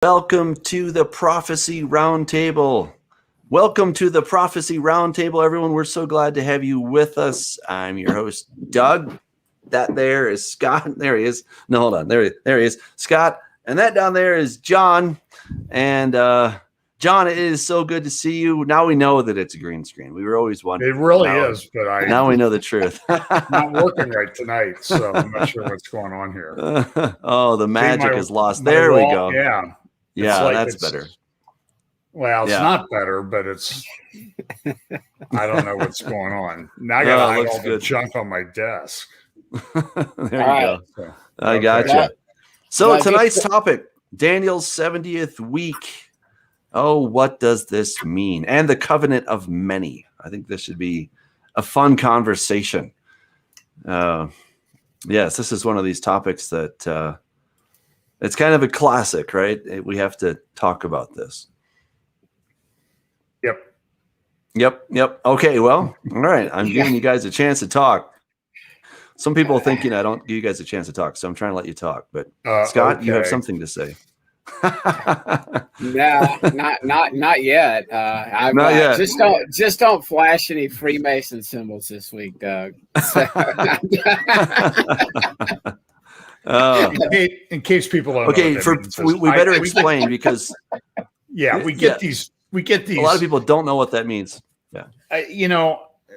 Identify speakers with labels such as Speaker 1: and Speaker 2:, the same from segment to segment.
Speaker 1: Welcome to the Prophecy Roundtable. Welcome to the Prophecy Roundtable, everyone. We're so glad to have you with us. I'm your host, Doug. That there is Scott. There he is. No, hold on. There he is, Scott. And that down there is John. And John, it is so good to see you. Now we know that it's a green screen. We were always wondering.
Speaker 2: It really is, but
Speaker 1: now we know the truth.
Speaker 2: Not working right tonight, so I'm not sure what's going on here.
Speaker 1: The magic is lost. There we go.
Speaker 2: Yeah.
Speaker 1: Yeah, like that's better.
Speaker 2: Well, it's not better, but it's. I don't know what's going on. Now I got to hide all the junk on my desk.
Speaker 1: There you go. So, I gotcha. So tonight's topic, Daniel's 70th week. Oh, what does this mean? And the covenant of many. I think this should be a fun conversation. Yes, this is one of these topics that it's kind of a classic, right? We have to talk about this. Yep. Okay, well, all right. I'm giving you guys a chance to talk. Some people are thinking I don't give you guys a chance to talk, so I'm trying to let you talk. But Scott, you have something to say.
Speaker 3: No, not yet.
Speaker 1: Not yet.
Speaker 3: Just don't flash any Freemason symbols this week, Doug.
Speaker 2: In case people don't.
Speaker 1: Okay, we better explain because
Speaker 2: we get these.
Speaker 1: A lot of people don't know what that means. Yeah,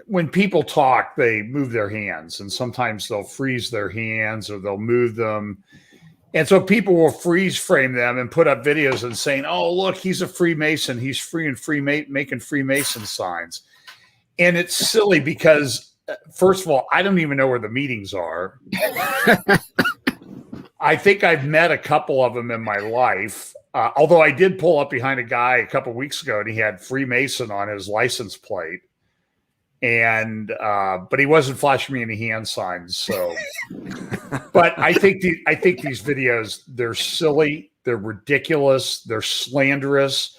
Speaker 2: when people talk, they move their hands, and sometimes they'll freeze their hands or they'll move them. And so people will freeze frame them and put up videos and saying, "Oh, look, he's a Freemason. He's making Freemason signs." And it's silly because, first of all, I don't even know where the meetings are. I think I've met a couple of them in my life, although I did pull up behind a guy a couple of weeks ago, and he had Freemason on his license plate. And but he wasn't flashing me any hand signs. So, but I think these videos, they're silly, they're ridiculous, they're slanderous,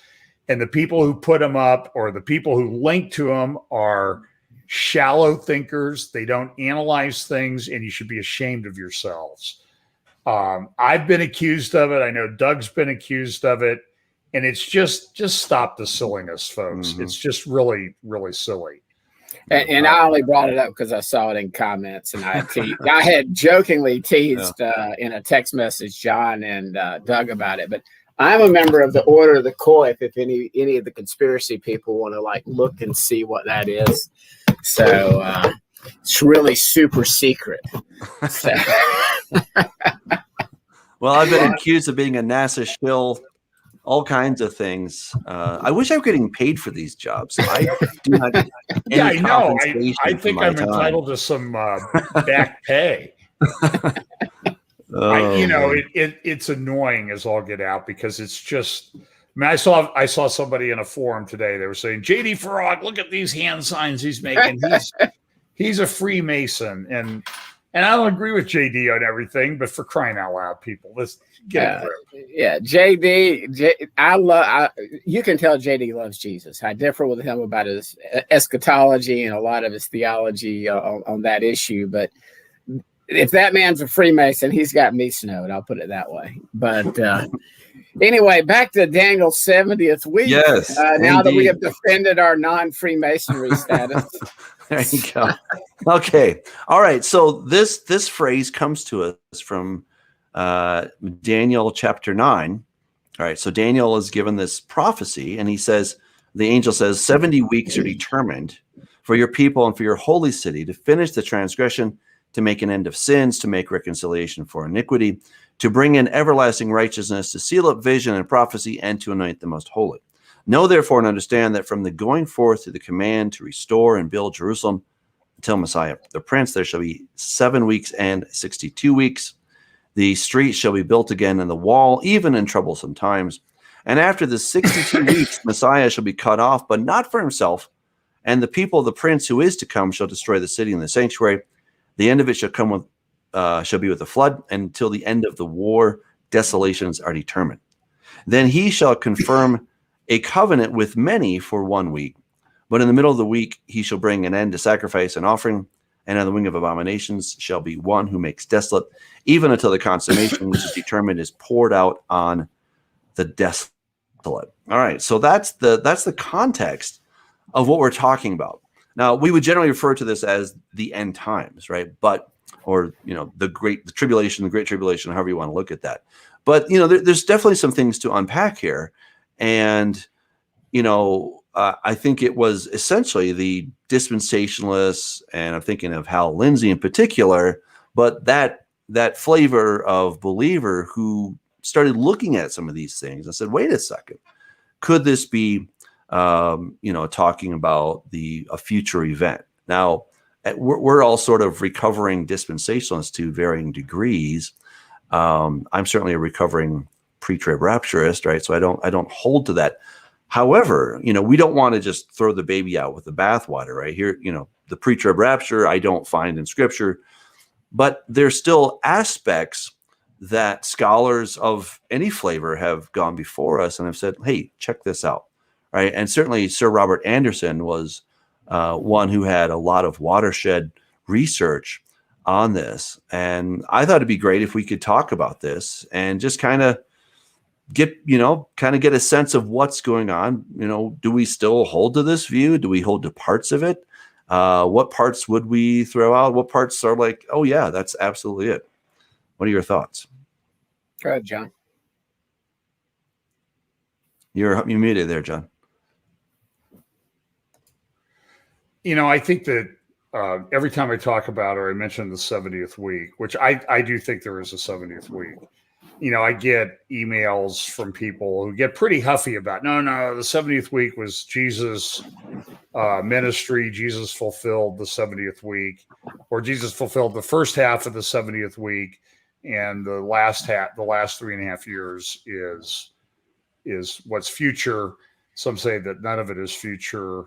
Speaker 2: and the people who put them up or the people who link to them are shallow thinkers. They don't analyze things, and you should be ashamed of yourselves. I've been accused of it. I know Doug's been accused of it, and it's just stop the silliness, folks. Mm-hmm. It's just really, really silly.
Speaker 3: And I only brought it up because I saw it in comments, and I had jokingly teased in a text message John and Doug about it. But I'm a member of the Order of the Coif. If any of the conspiracy people want to look and see what that is, so it's really super secret. So.
Speaker 1: Well, I've been accused of being a NASA shill. All kinds of things. I wish I were getting paid for these jobs. I do not get any
Speaker 2: I know. I think I'm
Speaker 1: time.
Speaker 2: Entitled to some back pay. It's annoying as all get out because it's just. I saw somebody in a forum today. They were saying, "JD Farag, look at these hand signs he's making. He's a Freemason." And I don't agree with JD on everything, but for crying out loud, people, let's get it.
Speaker 3: Yeah, you can tell JD loves Jesus. I differ with him about his eschatology and a lot of his theology on that issue. But if that man's a Freemason, he's got me snowed. I'll put it that way. But anyway, back to Daniel's 70th week.
Speaker 1: Yes.
Speaker 3: Now that we have defended our non-Freemasonry status.
Speaker 1: There you go. Okay. All right. So this phrase comes to us from Daniel chapter 9. All right. So Daniel is given this prophecy, and the angel says, 70 weeks are determined for your people and for your holy city to finish the transgression, to make an end of sins, to make reconciliation for iniquity, to bring in everlasting righteousness, to seal up vision and prophecy, and to anoint the most holy. Know therefore and understand that from the going forth to the command to restore and build Jerusalem until Messiah the Prince, there shall be 7 weeks and 62 weeks. The streets shall be built again, and the wall, even in troublesome times. And after the 62 weeks, Messiah shall be cut off, but not for himself. And the people of the Prince who is to come shall destroy the city and the sanctuary. The end of it shall be with a flood, and until the end of the war, desolations are determined. Then he shall confirm a covenant with many for 1 week, but in the middle of the week he shall bring an end to sacrifice and offering, and on the wing of abominations shall be one who makes desolate, even until the consummation which is determined is poured out on the desolate. All right, so that's the context of what we're talking about. Now, we would generally refer to this as the end times, right? But, or, the great tribulation, however you want to look at that. But, there's definitely some things to unpack here. And, I think it was essentially the dispensationalists, and I'm thinking of Hal Lindsey in particular, but that flavor of believer who started looking at some of these things and said, wait a second, could this be, talking about a future event? Now, we're all sort of recovering dispensationalists to varying degrees. I'm certainly a recovering pre-trib rapturist, right? So I don't hold to that. However, we don't want to just throw the baby out with the bathwater, right? Here, the pre-trib rapture I don't find in Scripture, but there's still aspects that scholars of any flavor have gone before us and have said, hey, check this out, right? And certainly Sir Robert Anderson was one who had a lot of watershed research on this. And I thought it'd be great if we could talk about this and just kind of get a sense of what's going on. Do we still hold to this view? Do we hold to parts of it? What parts would we throw out? What parts are like, oh yeah, that's absolutely it. What are your thoughts?
Speaker 3: Go ahead, John.
Speaker 1: You're muted there, John.
Speaker 2: I think that every time I talk about or I mention the 70th week, which I do think there is a 70th week, I get emails from people who get pretty huffy about, no, the 70th week was Jesus' ministry. Jesus fulfilled the 70th week, or Jesus fulfilled the first half of the 70th week. And the last 3.5 years is what's future. Some say that none of it is future.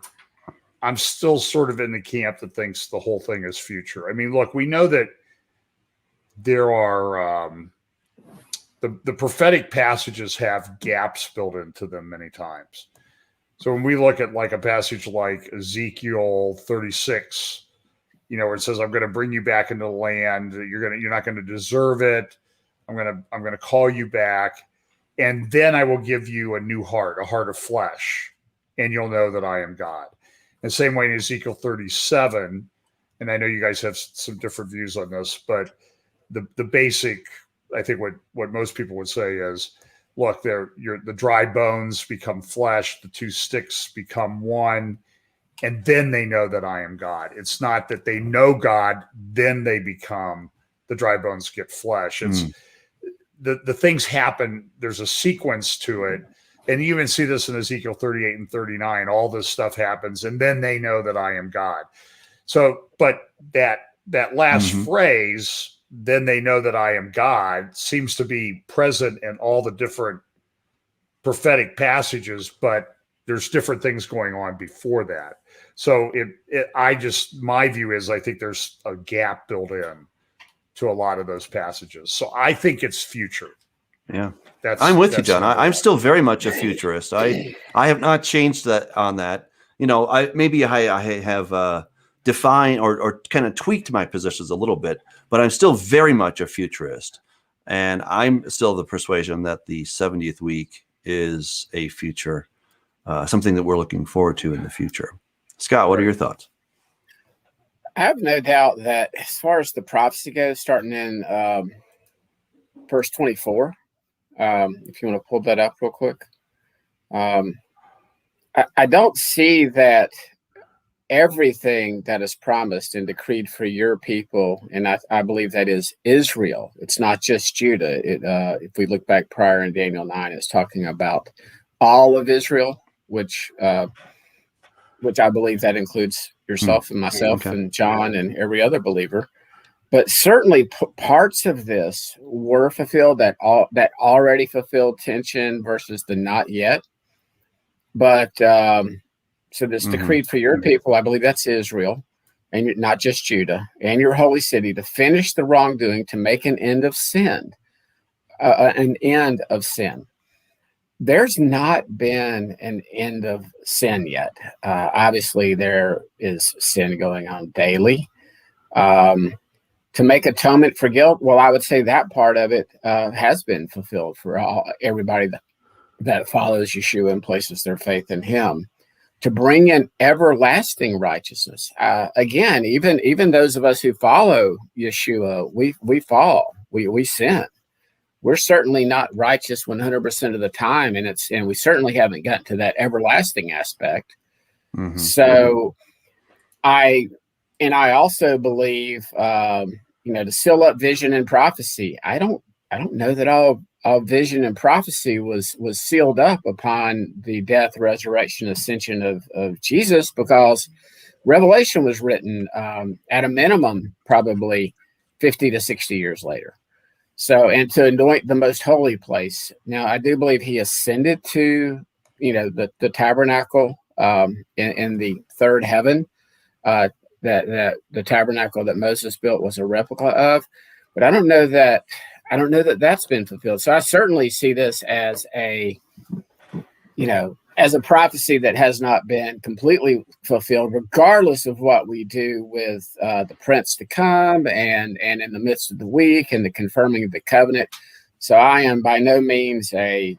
Speaker 2: I'm still sort of in the camp that thinks the whole thing is future. I mean, look, we know that there are the prophetic passages have gaps built into them many times. So when we look at like a passage like Ezekiel 36, where it says, I'm going to bring you back into the land. You're not going to deserve it. I'm going to call you back. And then I will give you a new heart, a heart of flesh, and you'll know that I am God. And same way in Ezekiel 37, and I know you guys have some different views on this, but the basic, I think what most people would say is, look, the dry bones become flesh, the two sticks become one, and then they know that I am God. It's not that they know God, then they become, the dry bones get flesh. It's the things happen. There's a sequence to it. And you even see this in Ezekiel 38 and 39. All this stuff happens, and then they know that I am God. So, but that last phrase, then they know that I am God, seems to be present in all the different prophetic passages, but there's different things going on before that. So my view is, I think there's a gap built in to a lot of those passages. So I think it's future.
Speaker 1: Yeah, I'm with you, John. I'm still very much a futurist. I have not changed that on that. I have defined or kind of tweaked my positions a little bit, but I'm still very much a futurist. And I'm still the persuasion that the 70th week is a future, something that we're looking forward to in the future. Scott, what are your thoughts?
Speaker 3: I have no doubt that as far as the prophecy goes, starting in verse 24, if you want to pull that up real quick, I don't see that everything that is promised and decreed for your people, and I believe that is Israel. It's not just Judah. If we look back prior in Daniel 9, it's talking about all of Israel, which I believe that includes yourself and myself and John and every other believer. But certainly parts of this were fulfilled that already fulfilled tension versus the not yet. But so this decreed for your people, I believe that's Israel, and not just Judah, and your holy city, to finish the wrongdoing, to make an end of sin, There's not been an end of sin yet. Obviously, there is sin going on daily. To make atonement for guilt, well, I would say that part of it has been fulfilled for everybody that follows Yeshua and places their faith in him, to bring in everlasting righteousness. Again, even those of us who follow Yeshua, we fall, we sin. We're certainly not righteous 100% of the time, and we certainly haven't gotten to that everlasting aspect. Mm-hmm. So I also believe, to seal up vision and prophecy. I don't know that all vision and prophecy was sealed up upon the death, resurrection, ascension of Jesus, because Revelation was written at a minimum probably 50 to 60 years later. So, and to anoint the most holy place. Now, I do believe he ascended to, the tabernacle in the third heaven. That the tabernacle that Moses built was a replica of, but I don't know that that's been fulfilled. So I certainly see this as a prophecy that has not been completely fulfilled, regardless of what we do with the prince to come and in the midst of the week and the confirming of the covenant. So I am by no means a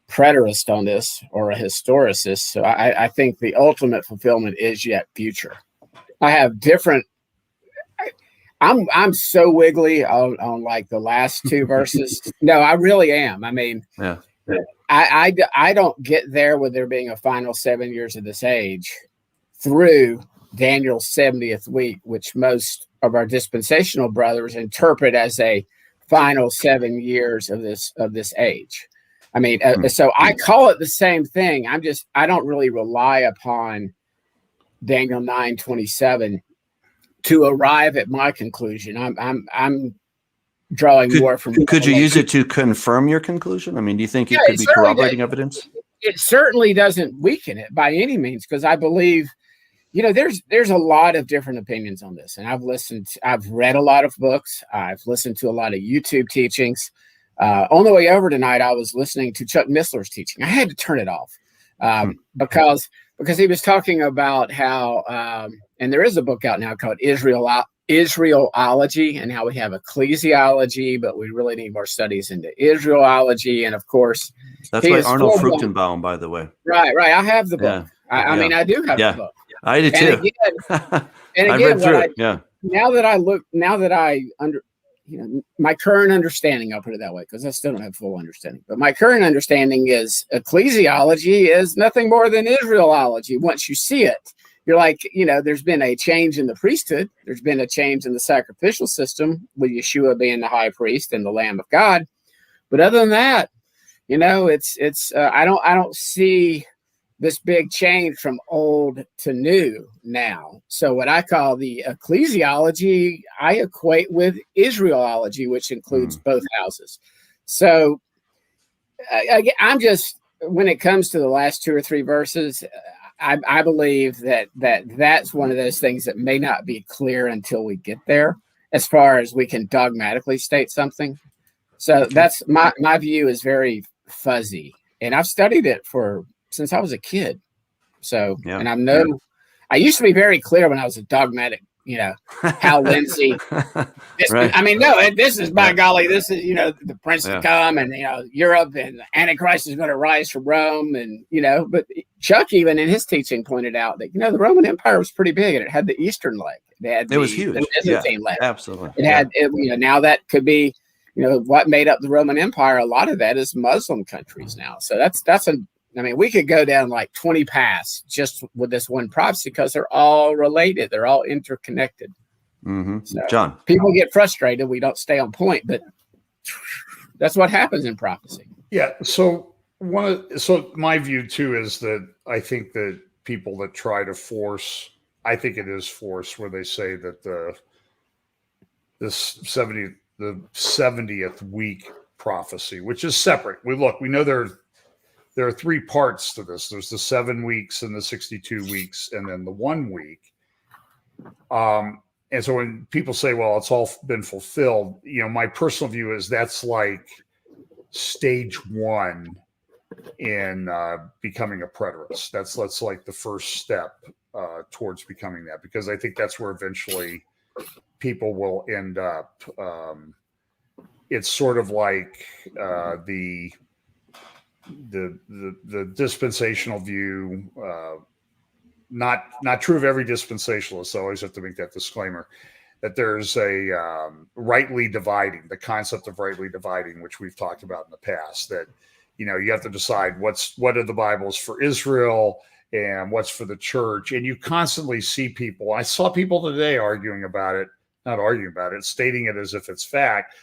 Speaker 3: preterist on this or a historicist. So I think the ultimate fulfillment is yet future. I have different. I'm so wiggly on like the last two verses. No, I really am. I mean,
Speaker 1: yeah.
Speaker 3: I don't get there with there being a final 7 years of this age through Daniel's 70th week, which most of our dispensational brothers interpret as a final 7 years of this age. I mean, so I call it the same thing. I don't really rely upon Daniel 9:27 to arrive at my conclusion. I'm drawing more from.
Speaker 1: Could you use it to confirm your conclusion? I mean, do you think it could be corroborating evidence?
Speaker 3: It certainly doesn't weaken it by any means, because I believe, there's a lot of different opinions on this, and I've read a lot of books, I've listened to a lot of YouTube teachings. On the way over tonight, I was listening to Chuck Missler's teaching. I had to turn it off because he was talking about how, and there is a book out now called Israelology, and how we have ecclesiology, but we really need more studies into Israelology. And of course,
Speaker 1: that's by Arnold Fruchtenbaum, by the way.
Speaker 3: Right. I have the book. Yeah. I mean, I do have the book.
Speaker 1: I did too.
Speaker 3: And again, read through it. Now that I my current understanding, I'll put it that way, because I still don't have full understanding, but my current understanding is ecclesiology is nothing more than Israelology. Once you see it, you're like, there's been a change in the priesthood. There's been a change in the sacrificial system with Yeshua being the high priest and the Lamb of God. But other than that, it's I don't see this big change from old to new now. So what I call the ecclesiology, I equate with Israelology, which includes both houses. So I'm just, when it comes to the last two or three verses, I believe that's one of those things that may not be clear until we get there, as far as we can dogmatically state something. So that's my view is very fuzzy, and I've studied it since I was a kid. So, and I used to be very clear when I was a dogmatic, Hal Lindsey.
Speaker 1: Right.
Speaker 3: I mean, no, this is, by golly, this is, the prince to come, and, Europe, and the Antichrist is going to rise from Rome. And, but Chuck, even in his teaching, pointed out that, the Roman Empire was pretty big, and it had the Eastern leg. It was huge. The Byzantine leg.
Speaker 1: Absolutely.
Speaker 3: It had, now that could be, what made up the Roman Empire. A lot of that is Muslim countries now. So we could go down like 20 paths just with this one prophecy, because they're all related. They're all interconnected.
Speaker 1: Mm-hmm.
Speaker 3: So
Speaker 1: John,
Speaker 3: people get frustrated. We don't stay on point, but that's what happens in prophecy.
Speaker 2: Yeah. So my view too is that I think that people that try to force, I think it is force, where they say that the 70th week prophecy, which is separate. We know there are three parts to this. There's the 7 weeks and the 62 weeks, and then the 1 week. And so when people say, well, it's all been fulfilled, my personal view is that's like stage 1 in becoming a preterist. That's like the first step towards becoming that, because I think that's where eventually people will end up. It's sort of like the dispensational view, not true of every dispensationalist. So I always have to make that disclaimer that there's a rightly dividing, the concept of rightly dividing, which we've talked about in the past, that, you know, you have to decide what are the Bibles for Israel and what's for the church. And you constantly see people, I saw people today stating it as if it's fact,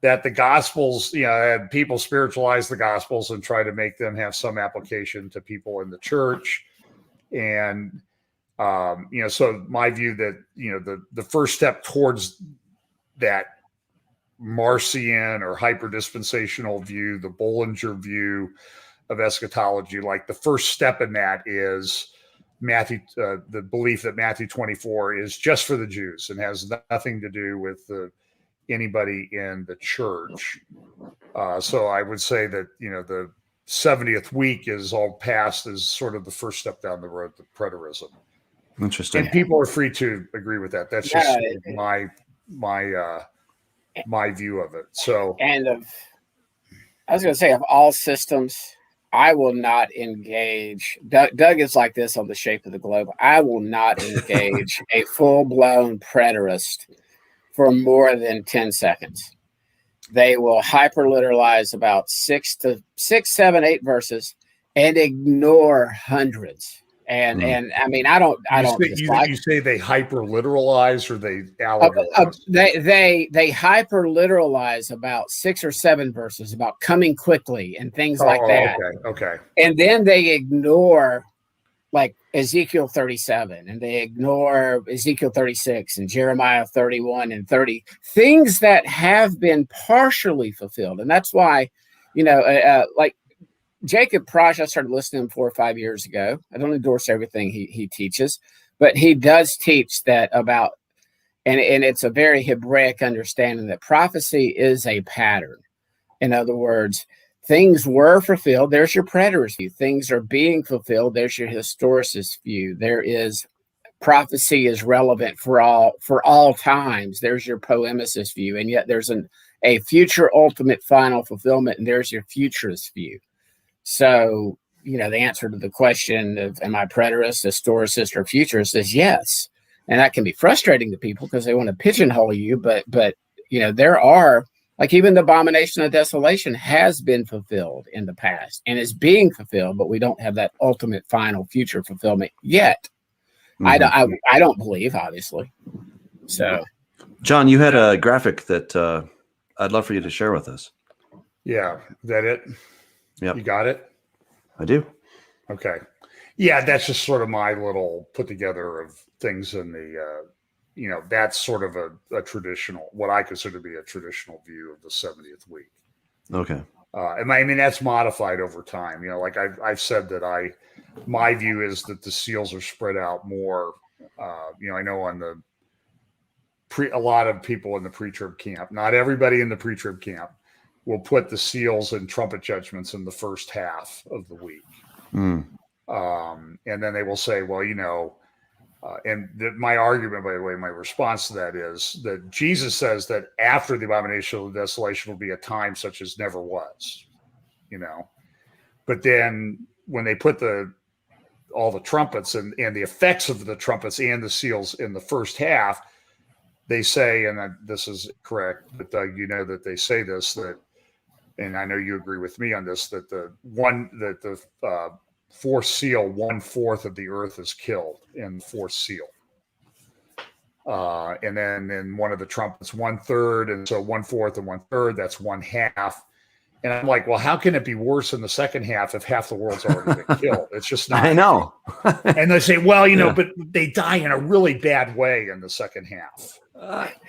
Speaker 2: that the Gospels, you know, people spiritualize the Gospels and try to make them have some application to people in the church. And, you know, so my view that, you know, the first step towards that Marcion or hyper-dispensational view, the Bollinger view of eschatology, like the first step in that is Matthew, the belief that Matthew 24 is just for the Jews and has nothing to do with anybody in the church. So I would say that, you know, the 70th week is all passed as sort of the first step down the road to preterism.
Speaker 1: Interesting.
Speaker 2: And people are free to agree with that. That's just my view of it. So,
Speaker 3: and I was going to say, of all systems, I will not engage. Doug is like this on the shape of the globe. I will not engage a full-blown preterist for more than 10 seconds. They will hyperliteralize about 6, 7, 8 verses and ignore hundreds. And I mean, I don't
Speaker 2: you say they hyperliteralize or they allegorize?
Speaker 3: They hyperliteralize about 6 or 7 verses about coming quickly and things like that.
Speaker 2: Okay.
Speaker 3: And then they ignore like Ezekiel 37, and they ignore Ezekiel 36 and Jeremiah 31 and 30, things that have been partially fulfilled. And that's why, you know, like Jacob Prasch, I started listening to him 4 or 5 years ago. I don't endorse everything he teaches, but he does teach that about, and it's a very Hebraic understanding that prophecy is a pattern. In other words, things were fulfilled. There's your preterist view. Things are being fulfilled. There's your historicist view. There is prophecy is relevant for all times. There's your poemicist view. And yet there's a future ultimate final fulfillment. And there's your futurist view. So, you know, the answer to the question of am I preterist, historicist, or futurist is yes. And that can be frustrating to people because they want to pigeonhole you. But you know, there are, like, even the abomination of desolation has been fulfilled in the past and is being fulfilled, but we don't have that ultimate final future fulfillment yet. Mm-hmm. I don't believe, obviously. So,
Speaker 1: John, you had a graphic that I'd love for you to share with us.
Speaker 2: Yeah, is that it?
Speaker 1: Yeah,
Speaker 2: you got it.
Speaker 1: I do.
Speaker 2: Okay. Yeah, that's just sort of my little put together of things in the. You know, that's sort of a traditional, what I consider to be a traditional view of the 70th week.
Speaker 1: Okay.
Speaker 2: I mean, that's modified over time. You know, like I've said that my view is that the seals are spread out more. You know, I know on a lot of people in the pre-trib camp, not everybody in the pre-trib camp, will put the seals and trumpet judgments in the first half of the week. And then they will say, well, you know, my argument, by the way, my response to that is that Jesus says that after the abomination of desolation will be a time such as never was, you know. But then when they put all the trumpets and the effects of the trumpets and the seals in the first half, they say, and this is correct, but you know that they say this, that, and I know you agree with me on this, that the fourth seal, 1/4 of the earth is killed in the fourth seal. And then in one of the trumpets, 1/3. And so 1/4 and 1/3, that's 1/2. And I'm like, well, how can it be worse in the second half if half the world's already been killed? It's just not.
Speaker 1: I know.
Speaker 2: And they say, well, you know, but they die in a really bad way in the second half.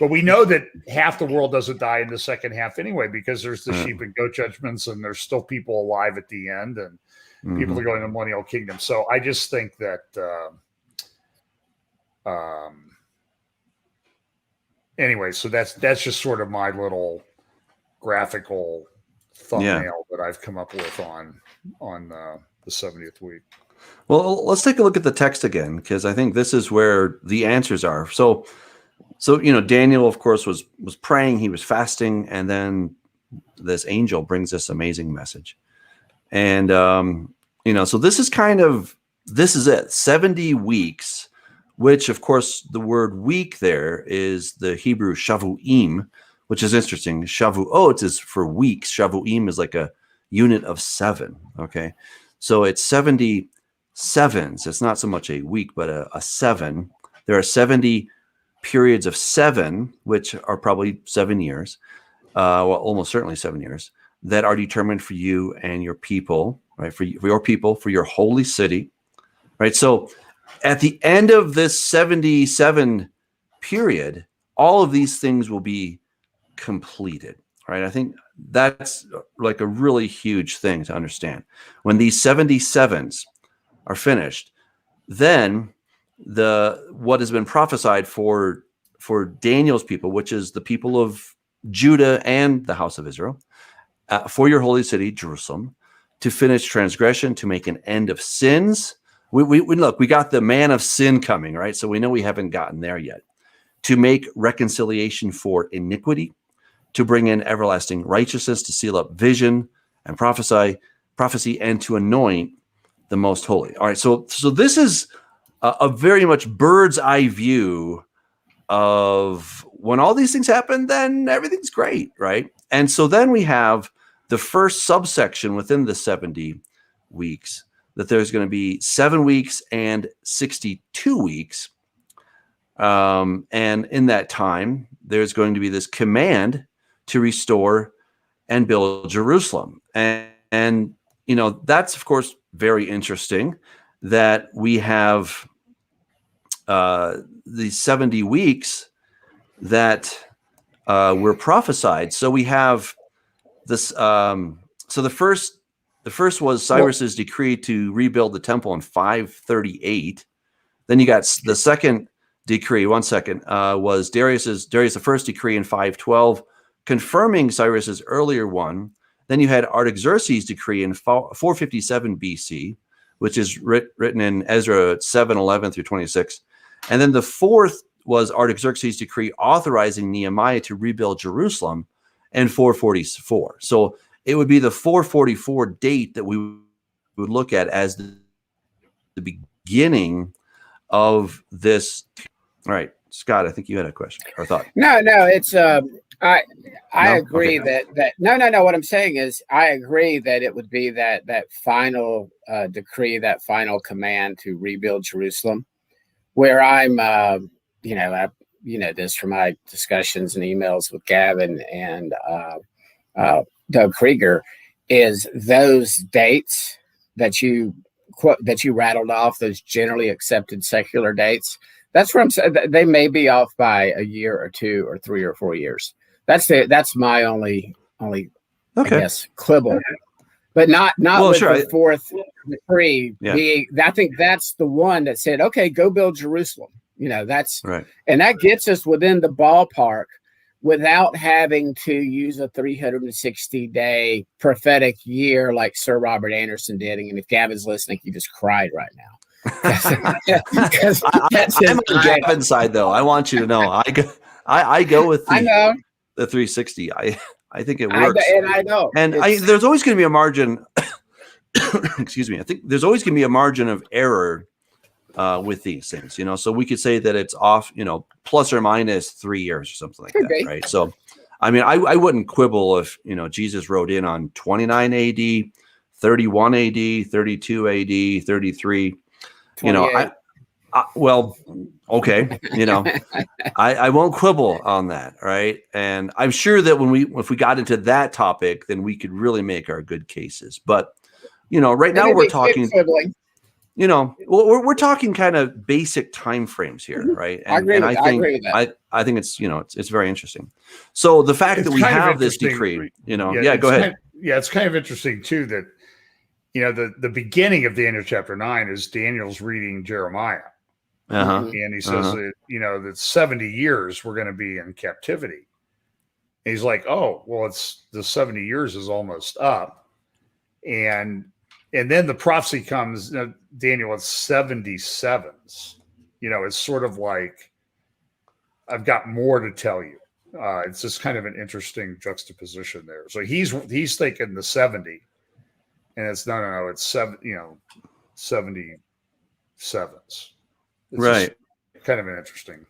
Speaker 2: But we know that half the world doesn't die in the second half anyway, because there's the sheep and goat judgments, and there's still people alive at the end, and people are going to the millennial kingdom. So I just think that anyway, so that's just sort of my little graphical thumbnail that I've come up with on the 70th week.
Speaker 1: Well, let's take a look at the text again, because I think this is where the answers are. So you know, Daniel, of course, was praying, he was fasting, and then this angel brings this amazing message. And, so this is it, 70 weeks, which of course the word week there is the Hebrew shavuim, which is interesting. Shavuot is for weeks. Shavuim is like a unit of 7. Okay. So it's 70 sevens. It's not so much a week, but a 7. There are 70 periods of 7, which are probably 7 years. Well, almost certainly 7 years, that are determined for you and your people, right? For your people, for your holy city, right? So at the end of this 77 period, all of these things will be completed, right? I think that's like a really huge thing to understand. When these 77s are finished, then what has been prophesied for Daniel's people, which is the people of Judah and the house of Israel, for your holy city, Jerusalem, to finish transgression, to make an end of sins. We look, we got the man of sin coming, right? So we know we haven't gotten there yet. To make reconciliation for iniquity, to bring in everlasting righteousness, to seal up vision and prophecy, and to anoint the most holy. All right, so this is a very much bird's eye view of when all these things happen, then everything's great, right? And so then we have the first subsection within the 70 weeks, that there's going to be 7 weeks and 62 weeks. And in that time, there's going to be this command to restore and build Jerusalem. And that's, of course, very interesting that we have the 70 weeks that were prophesied. So we have this. So the first was Cyrus's decree to rebuild the temple in 538. Then you got the second decree. Was Darius the first decree in 512, confirming Cyrus's earlier one. Then you had Artaxerxes' decree in 457 BC, which is written in Ezra 7:11 through 26. And then the fourth was Artaxerxes' decree authorizing Nehemiah to rebuild Jerusalem in 444. So it would be the 444 date that we would look at as the beginning of this. All right, Scott, I think you had a question or thought.
Speaker 3: No, it's I agree that no. What I'm saying is I agree that it would be that final decree, that final command to rebuild Jerusalem, where I'm this from my discussions and emails with Gavin and Doug Krieger, is those dates that you rattled off, those generally accepted secular dates. That's where I'm saying they may be off by a year or 2 or 3 or 4 years. That's my only I guess quibble, but not with the fourth decree. Yeah. I think that's the one that said, okay, go build Jerusalem. That's right, and that gets us within the ballpark without having to use a 360-day prophetic year like Sir Robert Anderson did. And if Gavin's listening, he just cried right now.
Speaker 1: I'm on Gavin's side, though. I want you to know, I go with the 360. I think it works,
Speaker 3: I know.
Speaker 1: And there's always going to be a margin. Excuse me. I think there's always going to be a margin of error with these things. So we could say that it's off, plus or minus 3 years or something like that, right? So, I mean, I wouldn't quibble if Jesus wrote in on 29 AD, 31 AD, 32 AD, 33. Well, okay, I won't quibble on that, right? And I'm sure that if we got into that topic, then we could really make our good cases. But right now we're talking, we're talking kind of basic time frames here, right? And I agree with that. I think it's it's very interesting. So the fact that we have this decree, go ahead.
Speaker 2: It's kind of interesting too that the beginning of Daniel chapter 9 is Daniel's reading Jeremiah. And he says that, that 70 years we're going to be in captivity. And he's like, oh, well, it's the 70 years is almost up. And then the prophecy comes, Daniel, it's 77s. It's sort of like, I've got more to tell you. It's just kind of an interesting juxtaposition there. So he's thinking the 70. and it's no, it's 77s. It's
Speaker 1: Right.
Speaker 2: kind of an interesting.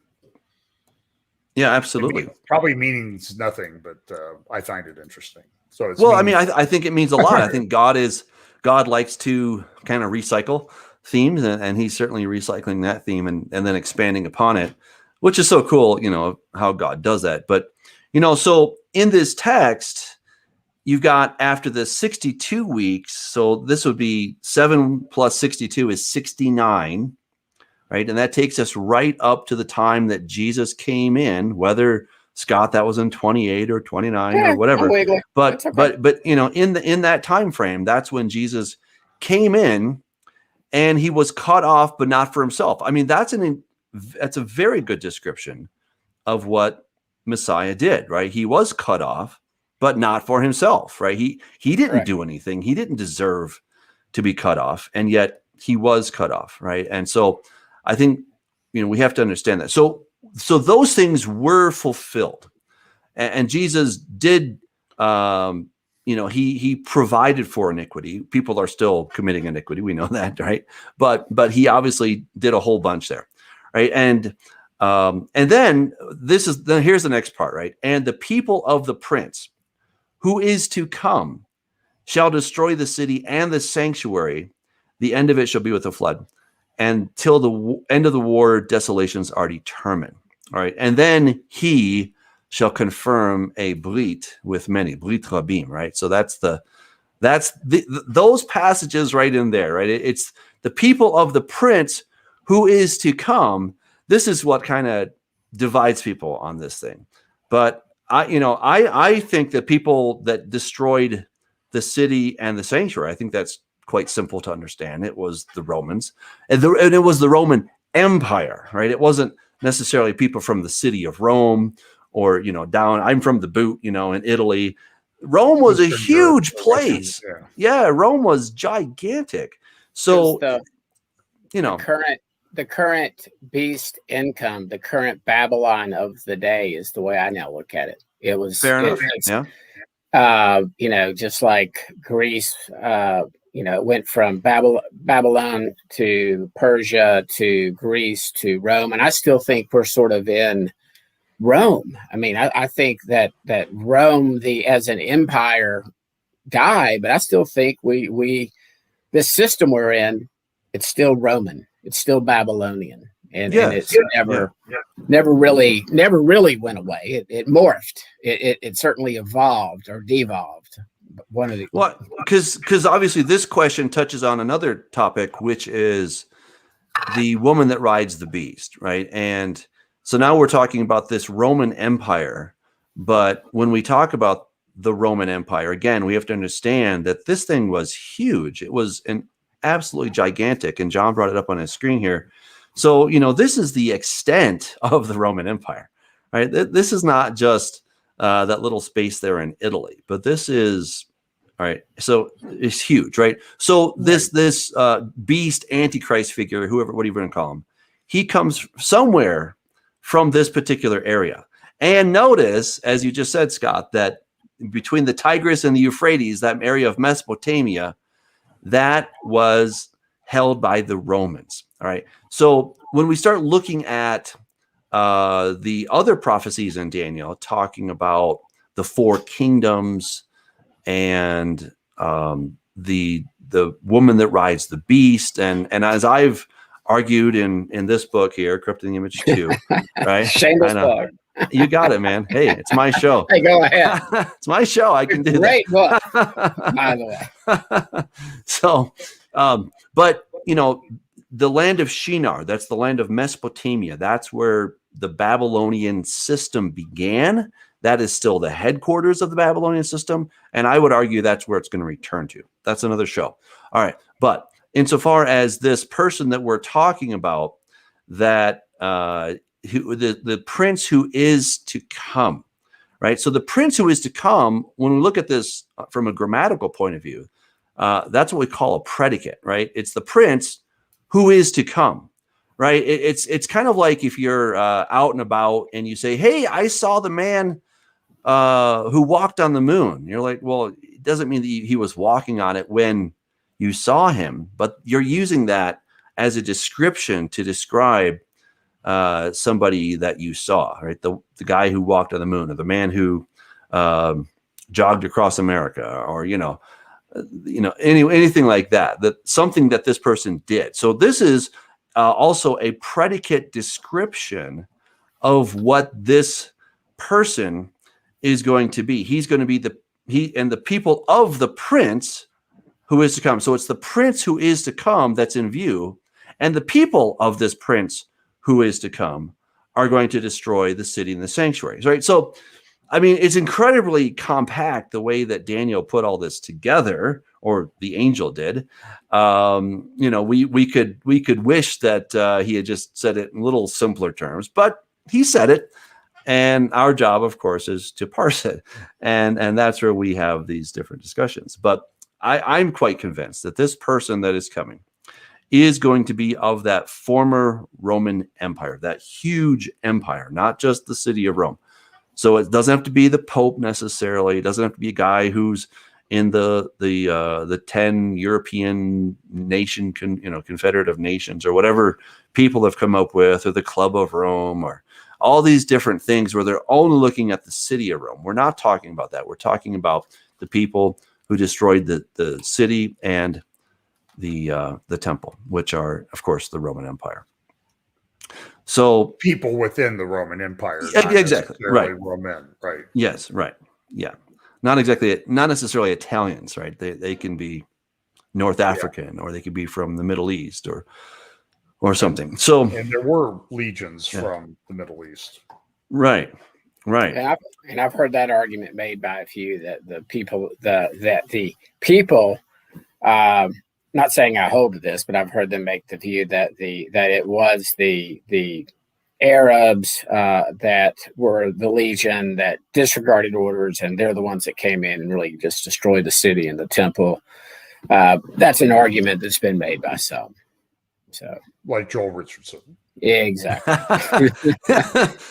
Speaker 1: Yeah, absolutely.
Speaker 2: Probably means nothing, but I find it interesting. So it's
Speaker 1: well, I mean, I think it means a lot. I think God likes to kind of recycle themes, and he's certainly recycling that theme and then expanding upon it, which is so cool, how God does that. But, so in this text, you've got after the 62 weeks, so this would be 7 plus 62 is 69, right? And that takes us right up to the time that Jesus came in, whether Scott, that was in 28 or 29 or whatever. But in that time frame, that's when Jesus came in, and he was cut off, but not for himself. I mean, that's a very good description of what Messiah did, right? He was cut off, but not for himself, right? He didn't do anything. He didn't deserve to be cut off, and yet he was cut off, right? And so I think, we have to understand that. So those things were fulfilled, and Jesus did, he provided for iniquity. People are still committing iniquity. We know that, right? But he obviously did a whole bunch there, right? And then here's the next part, right? And the people of the prince who is to come shall destroy the city and the sanctuary. The end of it shall be with a flood. And till the end of the war, desolations are determined. All right. And then he shall confirm a brit with many, brit rabim, right? So that's those passages right in there, right? It's the people of the prince who is to come. This is what kind of divides people on this thing. But I think that people that destroyed the city and the sanctuary, I think that's quite simple to understand. It was the Romans, and it was the Roman Empire, right? It wasn't necessarily people from the city of Rome or, down. I'm from the boot, in Italy. Rome was a huge place. Yeah, Rome was gigantic. So,
Speaker 3: the current beast income, the current Babylon of the day is the way I now look at it. It was
Speaker 1: fair enough.
Speaker 3: Just like Greece, it went from Babylon to Persia to Greece to Rome. And I still think we're sort of in Rome. I mean, I think that Rome, as an empire, died, but I still think this system we're in, it's still Roman. It's still Babylonian. And it's never really went away. It morphed. It certainly evolved or devolved. One of the
Speaker 1: because obviously this question touches on another topic, which is the woman that rides the beast, right? And so now we're talking about this Roman Empire, but when we talk about the Roman Empire, again, we have to understand that this thing was huge. It was absolutely gigantic, and John brought it up on his screen here. So this is the extent of the Roman Empire, right? This is not just that little space there in Italy, but this is, all right. So it's huge, right? So this beast Antichrist figure, what are you going to call him? He comes somewhere from this particular area. And notice, as you just said, Scott, that between the Tigris and the Euphrates, that area of Mesopotamia, that was held by the Romans. All right. So when we start looking at the other prophecies in Daniel, talking about the 4 kingdoms and the woman that rides the beast, and as I've argued in this book here, Corrupting the Image 2, right?
Speaker 3: Shameless plug.
Speaker 1: You got it, man. Hey, it's my show.
Speaker 3: Hey, go ahead.
Speaker 1: It's my show. I can do
Speaker 3: great
Speaker 1: that.
Speaker 3: Book, by the way.
Speaker 1: So, but the land of Shinar, that's the land of Mesopotamia. That's where the Babylonian system began. That is still the headquarters of the Babylonian system. And I would argue that's where it's going to return to. That's another show. All right. But insofar as this person that we're talking about, that the prince who is to come, right? So the prince who is to come, when we look at this from a grammatical point of view, that's what we call a predicate, right? It's the prince who is to come, right? It's kind of like if you're out and about and you say, hey, I saw the man who walked on the moon. You're like, well, doesn't mean that he was walking on it when you saw him, but you're using that as a description to describe somebody that you saw, right? The guy who walked on the moon, or the man who jogged across America, or anything like that. That something that this person did. So this is also a predicate description of what this person is going to be. He's going to be the people of the prince who is to come. So it's the prince who is to come that's in view, and the people of this prince who is to come are going to destroy the city and the sanctuaries, right? So, I mean, it's incredibly compact the way that Daniel put all this together, or the angel did. We could wish that he had just said it in little simpler terms, but he said it, and our job, of course, is to parse it, and that's where we have these different discussions. But I'm quite convinced that this person that is coming is going to be of that former Roman Empire, that huge empire, not just the city of Rome. So it doesn't have to be the Pope necessarily. It doesn't have to be a guy who's in the 10 European nation, confederate of nations, or whatever people have come up with, or the Club of Rome, or all these different things where they're only looking at the city of Rome. We're not talking about that. We're talking about the people who destroyed the city and the temple, which are, of course, the Roman Empire. So
Speaker 2: people within the Roman Empire,
Speaker 1: exactly, right?
Speaker 2: Roman, right?
Speaker 1: Yes, right. Yeah, not necessarily Italians, right? They can be North African, or they could be from the Middle East, or something. So,
Speaker 2: and there were legions from the Middle East,
Speaker 1: right?
Speaker 3: And I've heard that argument made by a few that the people, not saying I hold to this, but I've heard them make the view that it was the Arabs that were the legion that disregarded orders, and they're the ones that came in and really just destroyed the city and the temple. That's an argument that's been made by some. So,
Speaker 2: like Joel Richardson.
Speaker 3: Exactly.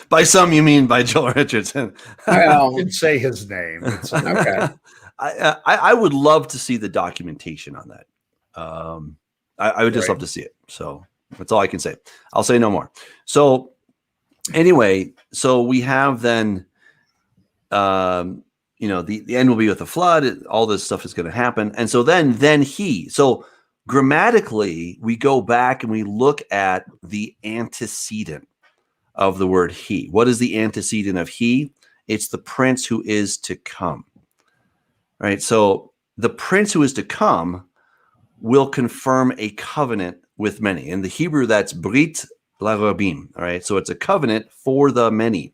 Speaker 1: By some, you mean by Joel Richardson?
Speaker 2: Well, I didn't say his name.
Speaker 3: Okay.
Speaker 1: I would love to see the documentation on that. I would just love to see it. So that's all I can say. I'll say no more. So anyway, so we have then, the end will be with the flood. All this stuff is going to happen. And so then so grammatically, we go back and we look at the antecedent of the word he. What is the antecedent of he? It's the prince who is to come. Right? So the prince who is to come will confirm a covenant with many. In the Hebrew, that's Brit Larabim. All right. So it's a covenant for the many.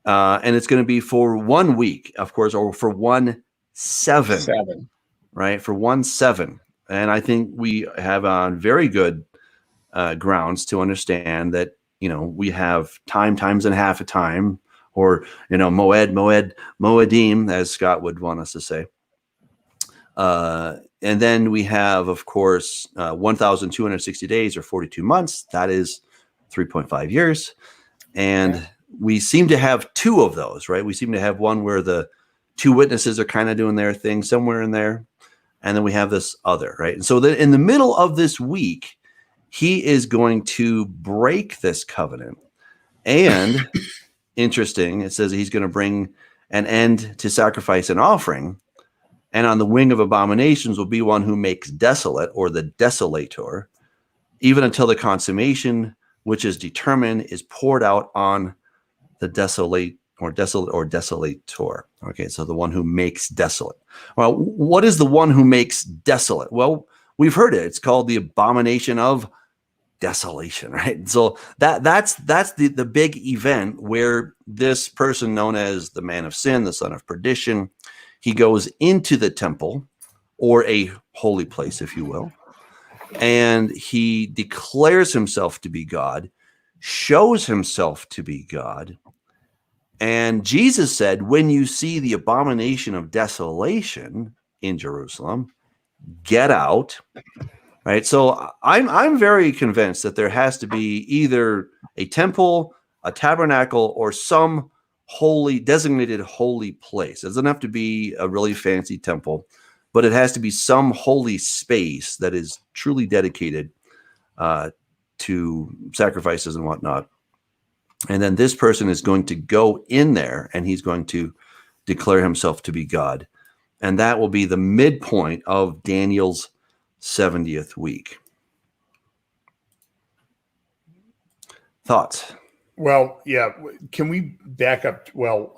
Speaker 1: And it's going to be for 1 week, of course, or for 1 7. Right? For 1 7. And I think we have on very good grounds to understand that, we have times and half a time, or, moedim, as Scott would want us to say. And then we have, of course, 1,260 days, or 42 months. That is 3.5 years. And we seem to have 2 of those, right? We seem to have one where the 2 witnesses are kind of doing their thing somewhere in there. And then we have this other, right? And so then in the middle of this week, he is going to break this covenant. And interesting, it says he's going to bring an end to sacrifice and offering. And on the wing of abominations will be one who makes desolate, or the desolator, even until the consummation, which is determined, is poured out on the desolate or desolator. Okay, so the one who makes desolate. Well, what is the one who makes desolate? Well, we've heard it. It's called the abomination of desolation, right? So that's the big event where this person known as the man of sin, the son of perdition, he goes into the temple, or a holy place, if you will, and he declares himself to be God, shows himself to be God. And Jesus said, when you see the abomination of desolation in Jerusalem, get out. Right. So I'm very convinced that there has to be either a temple, a tabernacle, or some designated holy place. It doesn't have to be a really fancy temple, but it has to be some holy space that is truly dedicated to sacrifices and whatnot. And then this person is going to go in there and he's going to declare himself to be God. And that will be the midpoint of Daniel's 70th week. Thoughts?
Speaker 2: Well, yeah. Can we back up? Well,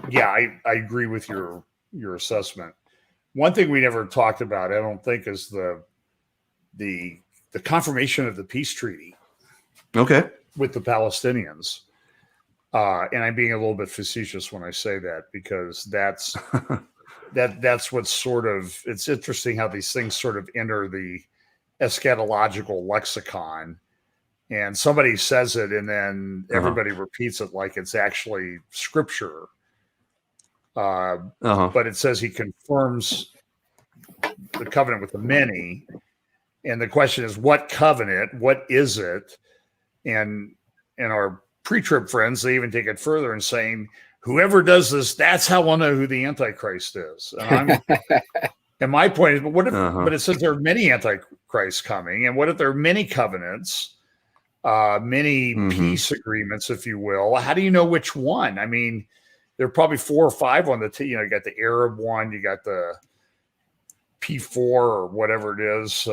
Speaker 2: yeah, I agree with your assessment. One thing we never talked about, I don't think, is the confirmation of the peace treaty.
Speaker 1: Okay.
Speaker 2: With the Palestinians. And I'm being a little bit facetious when I say that, because that's what's sort of, it's interesting how these things sort of enter the eschatological lexicon, and somebody says it and then everybody repeats it like it's actually scripture. But it says he confirms the covenant with the many. And the question is, what covenant? What is it? And our pre-trib friends, they even take it further and saying, whoever does this, that's how we'll know who the Antichrist is. And my point is, but what if? But it says there are many Antichrists coming, and what if there are many covenants, many peace agreements, if you will? How do you know which one? I mean, there are probably 4 or 5 on the you got the Arab one, you got the P4 or whatever it is.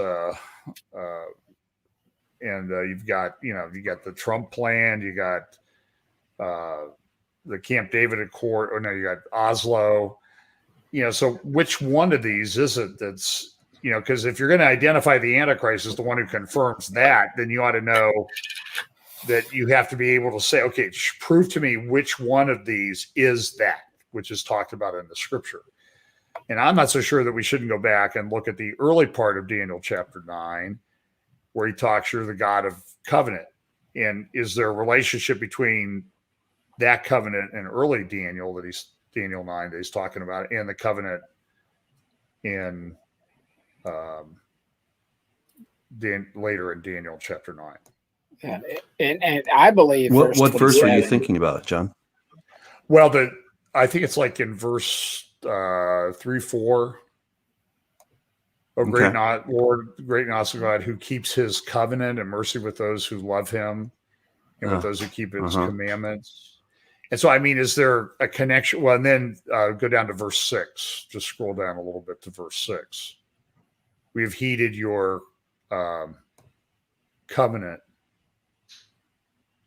Speaker 2: And you've got the Trump plan, you got the Camp David Accord, or no, you got Oslo. So which one of these is it that's, because if you're going to identify the Antichrist as the one who confirms that, then you ought to know that you have to be able to say, okay, prove to me which one of these is that, which is talked about in the scripture. And I'm not so sure that we shouldn't go back and look at the early part of Daniel chapter 9, where he talks, you're the God of covenant. And is there a relationship between that covenant and early Daniel Daniel 9 that he's talking about, and the covenant in later in Daniel chapter 9?
Speaker 3: And I believe
Speaker 1: what verse are you thinking about, John?
Speaker 2: Well, I think it's like in verse 3-4. Oh, great Lord, great and awesome God, who keeps his covenant and mercy with those who love him and with those who keep his commandments. And so, I mean, is there a connection? Well, and then go down to verse 6. Just scroll down a little bit to verse 6. We have heeded your covenant.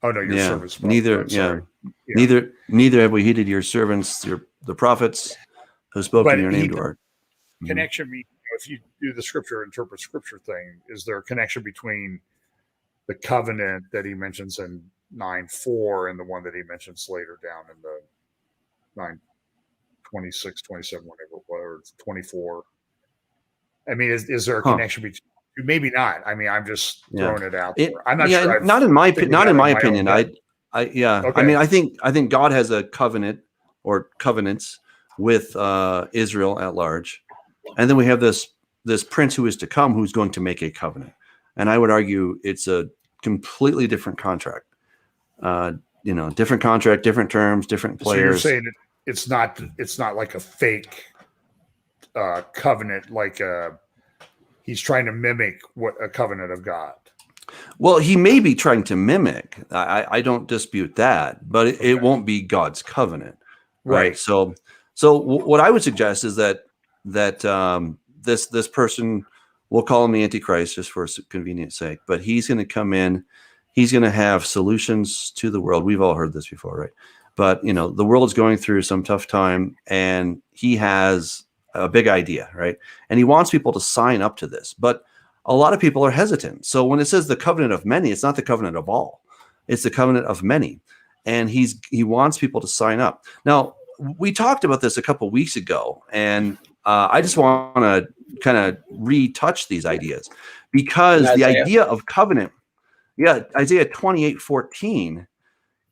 Speaker 2: Oh no, your servants.
Speaker 1: Neither have we heeded your servants, the prophets who spoke in your name to our
Speaker 2: connection. If you do the interpret scripture thing, is there a connection between the covenant that he mentions in 9:4 and the one that he mentions later down in the 9:26, 27, whatever it was, 24? I mean, is there a connection between? Maybe not. I mean, I'm just throwing it out there. I'm not sure.
Speaker 1: Not in my opinion. Okay. I mean, I think God has a covenant or covenants with Israel at large, and then we have this prince who is to come, who's going to make a covenant. And I would argue it's a completely different contract. Different contract, different terms, different players.
Speaker 2: So you're saying it's not like a fake covenant, like he's trying to mimic what a covenant of God.
Speaker 1: Well, he may be trying to mimic. I don't dispute that, but it won't be God's covenant, right? So what I would suggest is that this person, we'll call him the Antichrist just for convenience sake, but he's going to come in. He's going to have solutions to the world. We've all heard this before, right? But the world's going through some tough time, and he has a big idea, right? And he wants people to sign up to this, but a lot of people are hesitant. So when it says the covenant of many, it's not the covenant of all. It's the covenant of many. And he wants people to sign up. Now, we talked about this a couple of weeks ago, and I just want to kind of retouch these ideas, because the idea of covenant, Isaiah 28:14,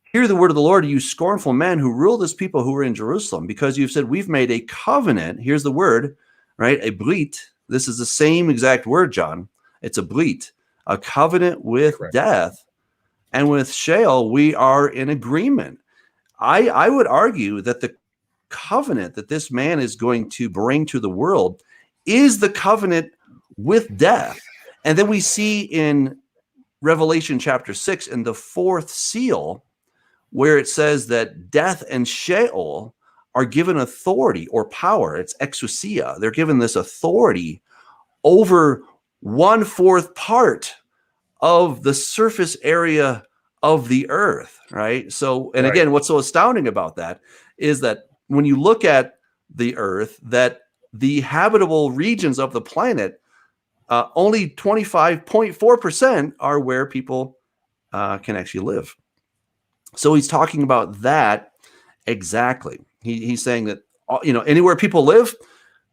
Speaker 1: hear the word of the Lord, you scornful men who rule this people who are in Jerusalem, because you've said, we've made a covenant. Here's the word, right? A brit. This is the same exact word, John. It's a brit, a covenant with death, and with Sheol, we are in agreement. I would argue that the covenant that this man is going to bring to the world is the covenant with death. And then we see in Revelation chapter 6 in the fourth seal, where it says that death and Sheol are given authority or power. It's exousia. They're given this authority over 1/4 part of the surface area of the earth, right? So, and again, what's so astounding about that is that when you look at the earth, that the habitable regions of the planet, only 25.4% are where people can actually live. So he's talking about that exactly. He's saying that, anywhere people live,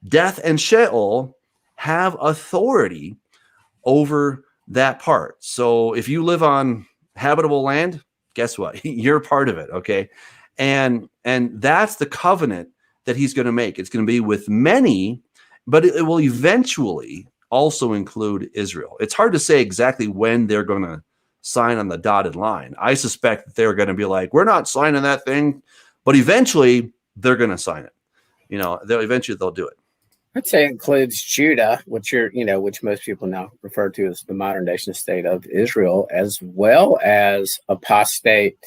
Speaker 1: death and Sheol have authority over that part. So if you live on habitable land, guess what? You're part of it, okay? And that's the covenant that he's going to make. It's going to be with many, but it will eventually also include Israel. It's hard to say exactly when they're going to sign on the dotted line. I suspect that they're going to be like, we're not signing that thing, but eventually they're going to sign it. Eventually they'll do it.
Speaker 3: I'd say it includes Judah, which most people now refer to as the modern nation state of Israel, as well as apostate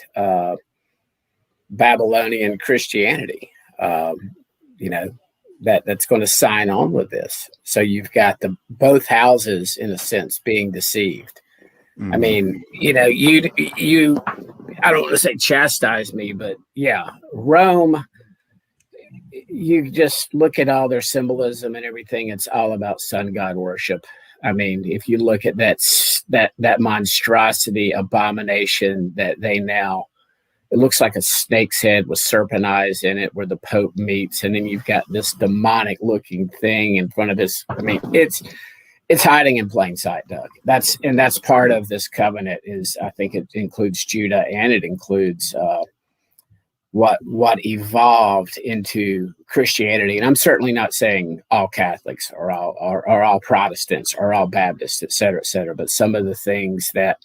Speaker 3: Babylonian Christianity. That's going to sign on with this. So you've got both houses, in a sense, being deceived. Mm-hmm. I mean, you I don't want to say chastise me, but yeah, Rome, you just look at all their symbolism and everything. It's all about sun god worship. I mean, if you look at that monstrosity, abomination that they now, it looks like a snake's head with serpent eyes in it where the Pope meets. And then you've got this demonic looking thing in front of his. I mean, it's hiding in plain sight, Doug. That's part of this covenant is, I think it includes Judah, and it includes what evolved into Christianity. And I'm certainly not saying all Catholics or all Protestants or all Baptists, et cetera, but some of the things that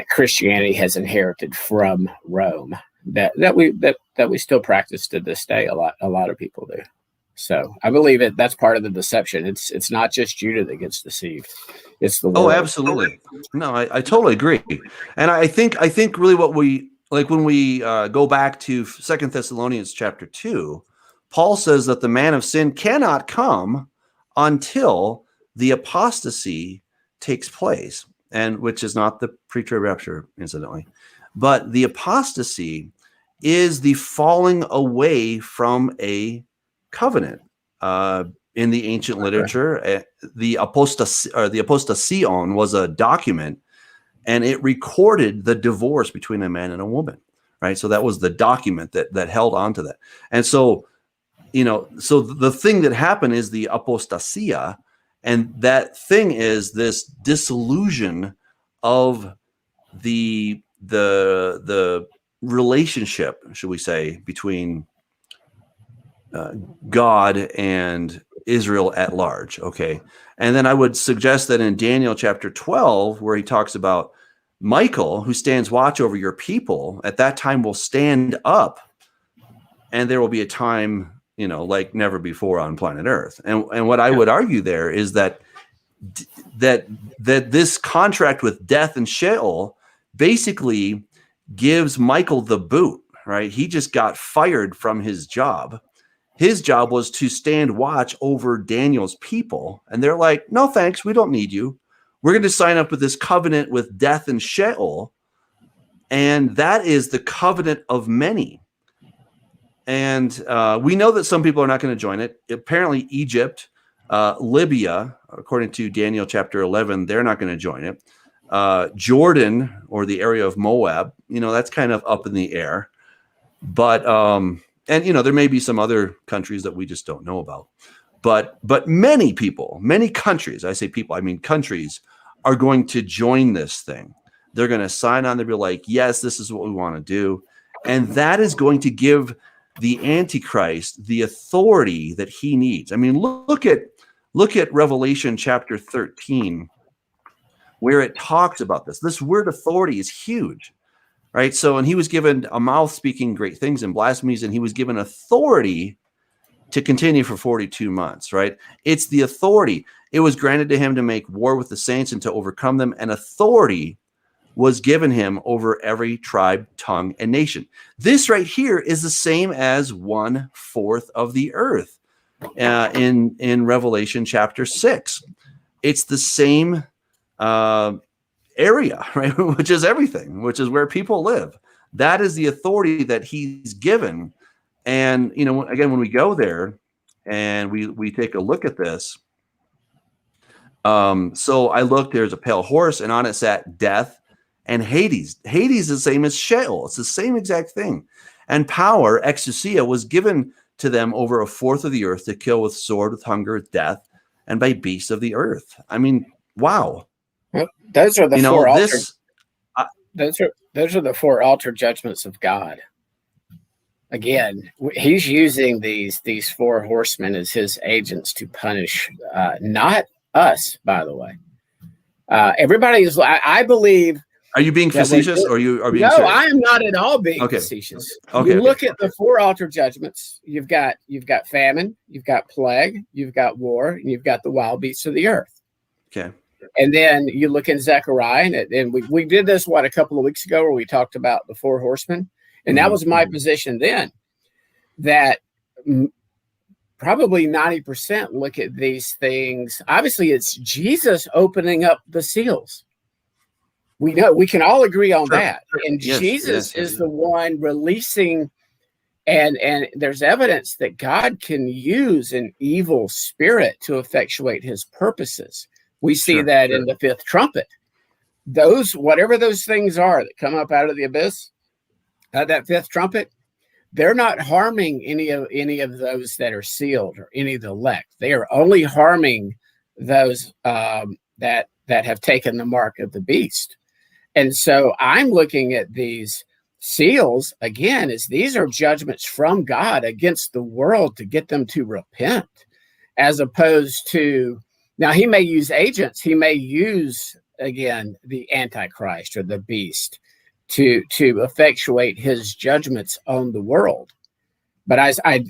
Speaker 3: Christianity has inherited from Rome that we still practice to this day. A lot of people do. So I believe that's part of the deception. It's not just Judah that gets deceived. It's the world.
Speaker 1: Oh, absolutely. No, I totally agree. And I think really what we like when we go back to 2 Thessalonians chapter 2, Paul says that the man of sin cannot come until the apostasy takes place, and which is not the pre-trib rapture, incidentally, but the apostasy is the falling away from a covenant. In the ancient literature, the apostasion was a document, and it recorded the divorce between a man and a woman, right? So that was the document that held on to that. And so, so the thing that happened is the apostasia, and that thing is this disillusion of the relationship, should we say, between God and Israel at large. Okay. And then I would suggest that in Daniel chapter 12, where he talks about Michael, who stands watch over your people, at that time will stand up, and there will be a time, like never before on planet Earth. And what I would argue there is that this contract with death and Sheol basically gives Michael the boot, right? He just got fired from his job. His job was to stand watch over Daniel's people. And they're like, no, thanks. We don't need you. We're going to sign up with this covenant with death and Sheol. And that is the covenant of many. And we know that some people are not going to join it. Apparently Egypt, Libya, according to Daniel chapter 11, they're not going to join it. Jordan, or the area of Moab, that's kind of up in the air. But and there may be some other countries that we just don't know about, but many people, many countries, I say people, I mean countries, are going to join this thing. They're going to sign on. They'll be like, yes, this is what we want to do, and that is going to give the Antichrist the authority that he needs. I mean, look at Revelation chapter 13, where it talks about this. This word authority is huge. right? So, and he was given a mouth speaking great things and blasphemies, and he was given authority to continue for 42 months, right? It's the authority. It was granted to him to make war with the saints and to overcome them, and authority was given him over every tribe, tongue, and nation. This right here is the same as 1/4 of the earth in Revelation chapter 6. It's the same area, right? Which is everything, which is where people live. That is the authority that he's given. And, you know, again, when we go there and we take a look at this, so I looked, there's a pale horse, and on it sat Death and Hades. Hades is the same as Sheol. It's the same exact thing. And power, exousia, was given to them over 1/4 of the earth to kill with sword, with hunger, with death, and by beasts of the earth. I mean, wow.
Speaker 3: Well, those are the four those are the 4 altar judgments of God. Again, he's using these 4 horsemen as his agents to punish, not us, by the way. Everybody is, I believe.
Speaker 1: Are you being facetious, or you are being?
Speaker 3: No,
Speaker 1: serious?
Speaker 3: I am not at all being facetious.
Speaker 1: Okay,
Speaker 3: look at the 4 altar judgments. You've got famine, you've got plague, you've got war, and you've got the wild beasts of the earth.
Speaker 1: Okay.
Speaker 3: And then you look in Zechariah, and we did this a couple of weeks ago, where we talked about the 4 horsemen. And that was my position then, that probably 90% look at these things. Obviously, it's Jesus opening up the seals. We know, we can all agree on that. And Jesus is the one releasing, and there's evidence that God can use an evil spirit to effectuate his purposes. We see that in the 5th trumpet. Those, whatever those things are that come up out of the abyss, that 5th trumpet, they're not harming any of those that are sealed or any of the elect. They are only harming those that have taken the mark of the beast. And so I'm looking at these seals again as these are judgments from God against the world to get them to repent, as opposed to, now he may use agents, he may use again the Antichrist or the beast to effectuate his judgments on the world. But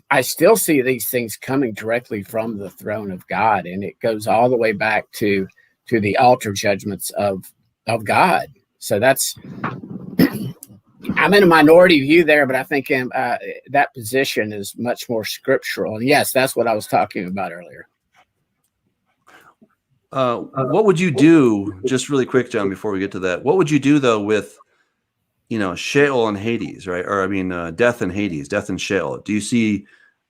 Speaker 3: I still see these things coming directly from the throne of God, and it goes all the way back to the altar judgments of God. So that's, I'm in a minority view there, but I think that position is much more scriptural. And yes, that's what I was talking about earlier.
Speaker 1: What would you do, just really quick, John, before we get to that, what would you do though with, you know, Sheol and Hades, right? Or I mean, death and Hades, death and Sheol. Do you see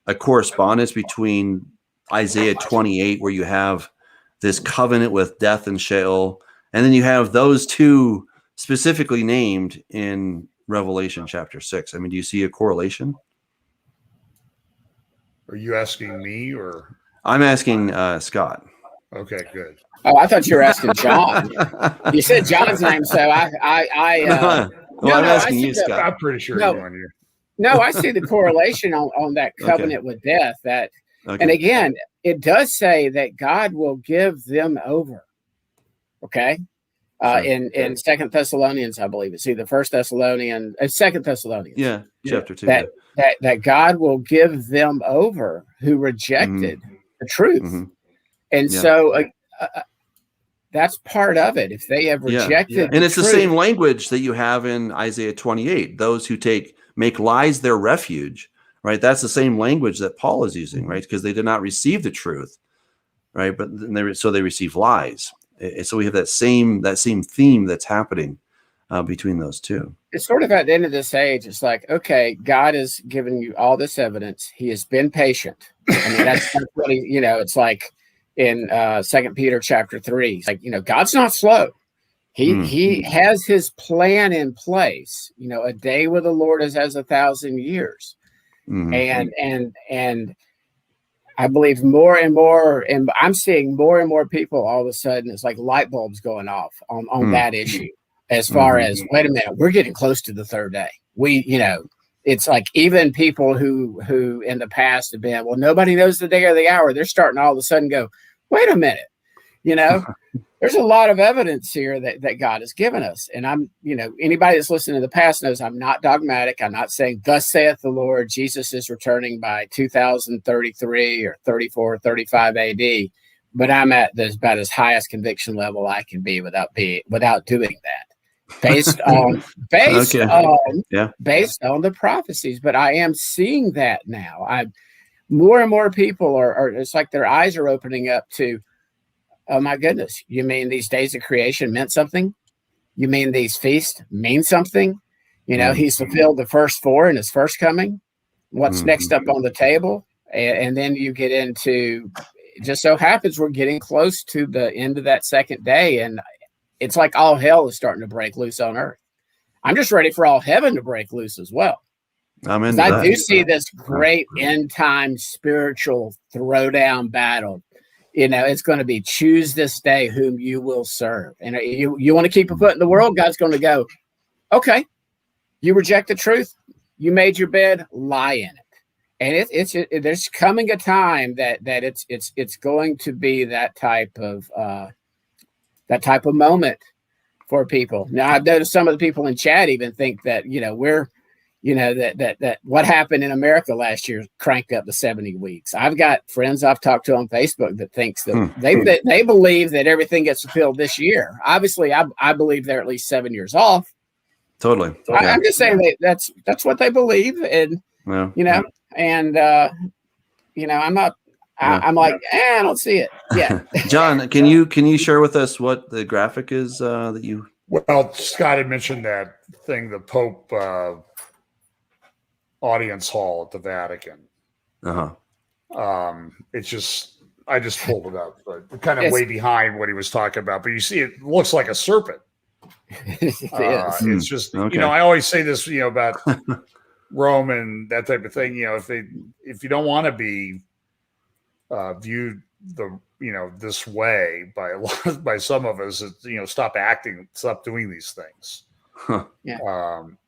Speaker 1: a correspondence between Isaiah 28, where you have this covenant with death and Sheol, and then you have those two specifically named in Revelation chapter 6? I mean, do you see a correlation?
Speaker 2: Are you asking me, or?
Speaker 1: I'm asking Scott.
Speaker 2: Okay, good.
Speaker 3: Oh, I thought you were asking John. You said John's name, so
Speaker 1: Well, I'm asking you, Scott.
Speaker 2: I'm pretty sure you're on here.
Speaker 3: No, I see the correlation on that covenant with death. And again, it does say that God will give them over. Okay, in 2 Thessalonians, I believe it's either 1 Thessalonians, 2 Thessalonians.
Speaker 1: Chapter 2.
Speaker 3: That God will give them over who rejected the truth, and so. That's part of it. If they have rejected,
Speaker 1: and it's the same language that you have in Isaiah 28. Those who make lies their refuge, right? That's the same language that Paul is using, right? Because they did not receive the truth, right? But so they receive lies. So we have that same theme that's happening between those two.
Speaker 3: It's sort of at the end of this age. It's like, okay, God has given you all this evidence. He has been patient. I mean, that's what he, you know. It's like. In 2 Peter chapter 3, it's like, you know, God's not slow. He has his plan in place. You know, a day with the Lord is as 1,000 years. And I believe more and more, and I'm seeing more and more people all of a sudden, it's like light bulbs going off on that issue. As far as, wait a minute, we're getting close to the 3rd day. You know, it's like even people who in the past have been, well, nobody knows the day or the hour. They're starting all of a sudden go, wait a minute, you know, there's a lot of evidence here that God has given us. And I'm, anybody that's listened in the past knows I'm not dogmatic. I'm not saying, thus saith the Lord, Jesus is returning by 2033 or 34 or 35 AD. But I'm at about as highest conviction level I can be without doing that. Based on the prophecies. But I am seeing that now. More and more people are it's like their eyes are opening up to, oh my goodness, you mean these days of creation meant something? You mean these feasts mean something? He's fulfilled the first 4 in his first coming. What's next up on the table? And then you get into, it just so happens we're getting close to the end of that second day. And it's like all hell is starting to break loose on earth. I'm just ready for all heaven to break loose as well. I do see this great end time spiritual throwdown battle. It's going to be choose this day whom you will serve. And you want to keep a foot in the world, God's going to go, okay, you reject the truth. You made your bed, lie in it. And there's coming a time that it's going to be that type of moment for people. Now, I've noticed some of the people in chat even think that, we're, that what happened in America last year cranked up to 70 weeks. I've got friends I've talked to on Facebook that thinks that they believe that everything gets fulfilled this year. Obviously, I believe they're at least 7 years off.
Speaker 1: Totally.
Speaker 3: I'm just saying that's what they believe, and I'm not. I'm like, I don't see it. Yeah.
Speaker 1: John, can you share with us what the graphic is that you?
Speaker 2: Well, Scott had mentioned that thing, the Pope audience hall at the Vatican. I just pulled it up, but kind of way behind what he was talking about. But you see, it looks like a serpent. It's just, I always say this, about Rome and that type of thing. If you don't want to be viewed this way by some of us, stop doing these things.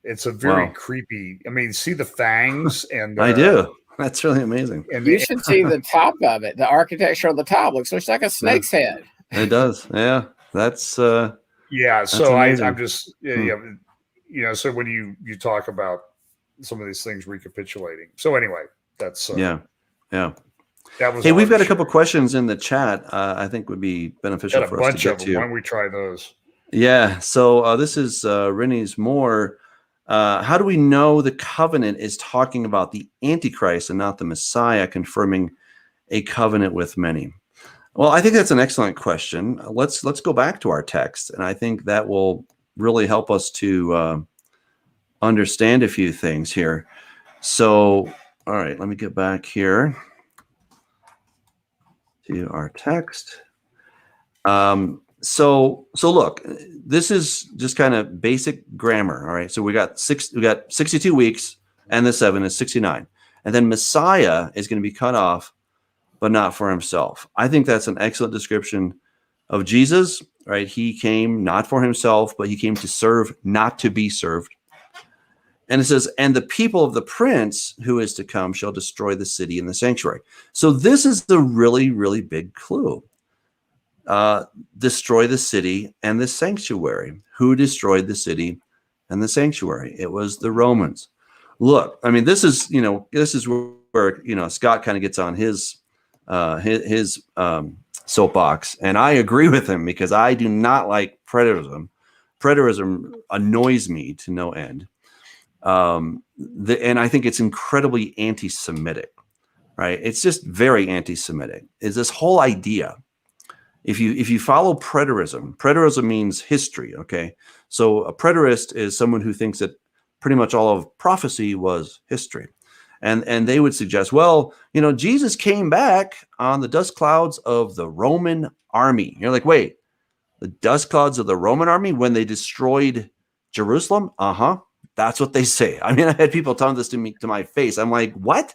Speaker 2: It's a very creepy. I mean, see the fangs and
Speaker 1: I do. That's really amazing.
Speaker 3: And you should see the top of it. The architecture on the top looks like a snake's head.
Speaker 1: It does. Yeah, that's.
Speaker 2: So I'm just So when you talk about some of these things recapitulating. So anyway, that's
Speaker 1: yeah.
Speaker 2: That was.
Speaker 1: Hey, we've got a couple questions in the chat. I think would be beneficial for us to get to.
Speaker 2: Why don't we try those?
Speaker 1: Yeah. So this is Rennie's Moore. How do we know the covenant is talking about the Antichrist and not the Messiah, confirming a covenant with many? Well, I think that's an excellent question. Let's go back to our text, and I think that will really help us to understand a few things here. So, all right, let me get back here to our text. So look, this is just kind of basic grammar. All right. So we got 62 weeks, and the 7 is 69. And then Messiah is going to be cut off, but not for himself. I think that's an excellent description of Jesus, right? He came not for himself, but he came to serve, not to be served. And it says, and the people of the prince who is to come shall destroy the city and the sanctuary. So this is the really, really big clue. Destroy the city and the sanctuary. Who destroyed the city and the sanctuary? It was the Romans. Look, I mean, this is where Scott kind of gets on his soapbox, and I agree with him because I do not like preterism. Preterism annoys me to no end, and I think it's incredibly anti-Semitic. Right? It's just very anti-Semitic. Is this whole idea? If you follow preterism means history, okay? So a preterist is someone who thinks that pretty much all of prophecy was history. And they would suggest, well, Jesus came back on the dust clouds of the Roman army. You're like, wait, the dust clouds of the Roman army when they destroyed Jerusalem? That's what they say. I mean, I had people telling this to my face. I'm like, what?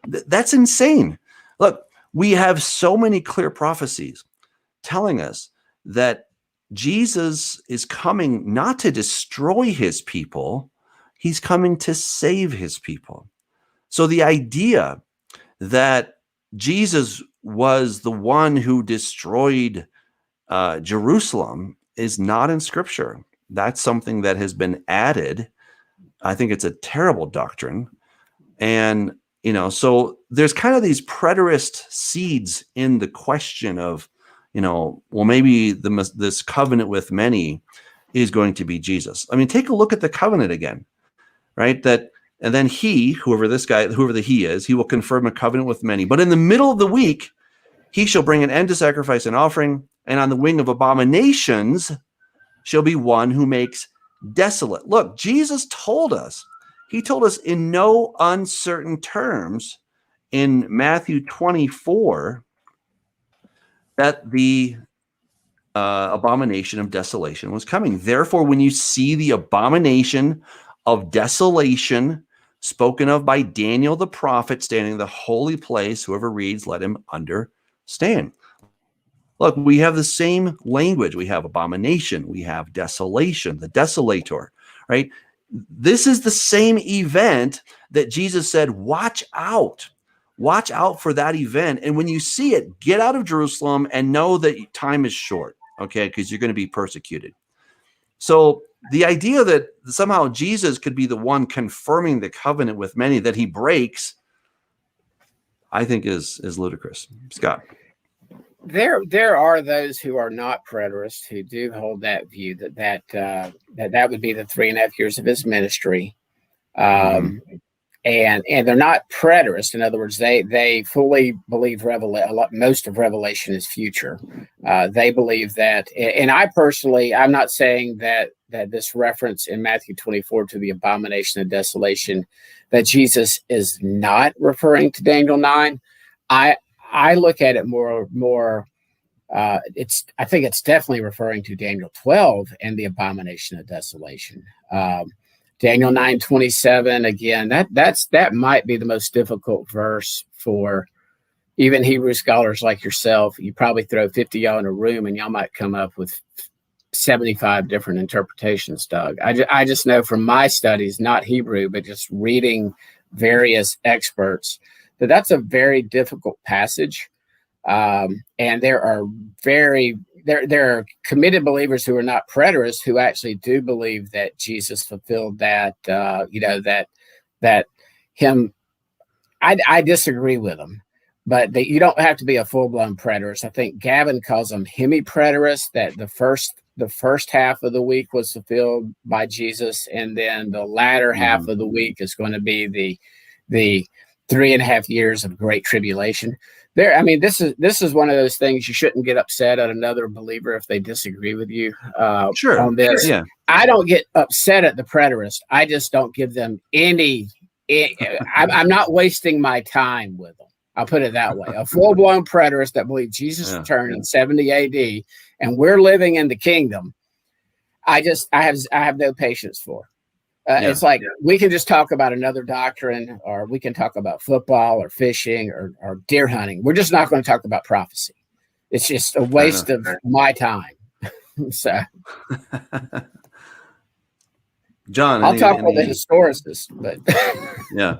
Speaker 1: That's insane. Look, we have so many clear prophecies telling us that Jesus is coming not to destroy his people, he's coming to save his people. So the idea that Jesus was the one who destroyed Jerusalem is not in Scripture. That's something that has been added. I think it's a terrible doctrine. And, so there's kind of these preterist seeds in the question of, well, maybe this covenant with many is going to be Jesus. I mean, take a look at the covenant again, right? And then whoever the he is, he will confirm a covenant with many. But in the middle of the week, he shall bring an end to sacrifice and offering, and on the wing of abominations shall be one who makes desolate. Look, Jesus told us. He told us in no uncertain terms in Matthew 24 that the abomination of desolation was coming. Therefore, when you see the abomination of desolation spoken of by Daniel the prophet standing in the holy place, whoever reads, let him understand. Look, we have the same language. We have abomination. We have desolation, the desolator, right? This is the same event that Jesus said, watch out. Watch out for that event. And when you see it, get out of Jerusalem and know that time is short, okay? Because you're going to be persecuted. So the idea that somehow Jesus could be the one confirming the covenant with many that he breaks, I think is ludicrous. Scott.
Speaker 3: There are those who are not preterists who do hold that view that would be the 3.5 years of his ministry, and they're not preterists. In other words, they fully believe most of Revelation is future. They believe that, and I'm not saying that this reference in Matthew 24 to the abomination of desolation, that Jesus is not referring to Daniel 9. I look at it more. I think it's definitely referring to Daniel 12 and the abomination of desolation. Daniel 9:27 again. That might be the most difficult verse for even Hebrew scholars like yourself. You probably throw 50 y'all in a room and y'all might come up with 75 different interpretations. Doug, I just know from my studies, not Hebrew, but just reading various experts, that's a very difficult passage, and there are committed believers who are not preterists who actually do believe that Jesus fulfilled that. That him. I disagree with them, but you don't have to be a full blown preterist. I think Gavin calls them hemi-preterists. That the first half of the week was fulfilled by Jesus, and then the latter half of the week is going to be the 3.5 years of great tribulation. This is one of those things you shouldn't get upset at another believer if they disagree with you on this. Yeah. I don't get upset at the preterists. I just don't give them any. I'm not wasting my time with them. I'll put it that way. A full-blown preterist that believes Jesus returned in 70 AD and we're living in the kingdom, I have no patience for. It's like we can just talk about another doctrine, or we can talk about football or fishing or deer hunting. We're just not going to talk about prophecy. It's just a waste of my time. So,
Speaker 1: John,
Speaker 3: I'll talk with the historicists, but
Speaker 1: yeah.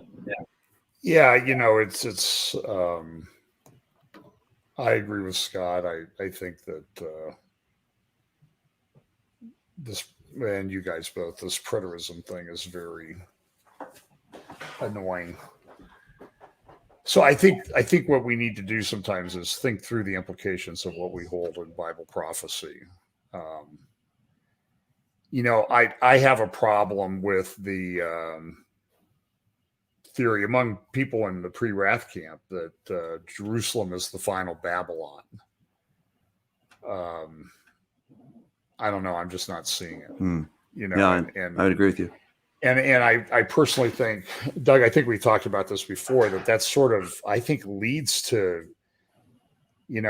Speaker 2: It's. I agree with Scott. I think that this. And you guys both, this preterism thing is very annoying. So I think what we need to do sometimes is think through the implications of what we hold in Bible prophecy. I have a problem with the theory among people in the pre-wrath camp that Jerusalem is the final Babylon. I don't know. I'm just not seeing it.
Speaker 1: And I would agree with you.
Speaker 2: And I personally think, Doug, I think we talked about this before, that sort of, I think, leads to, you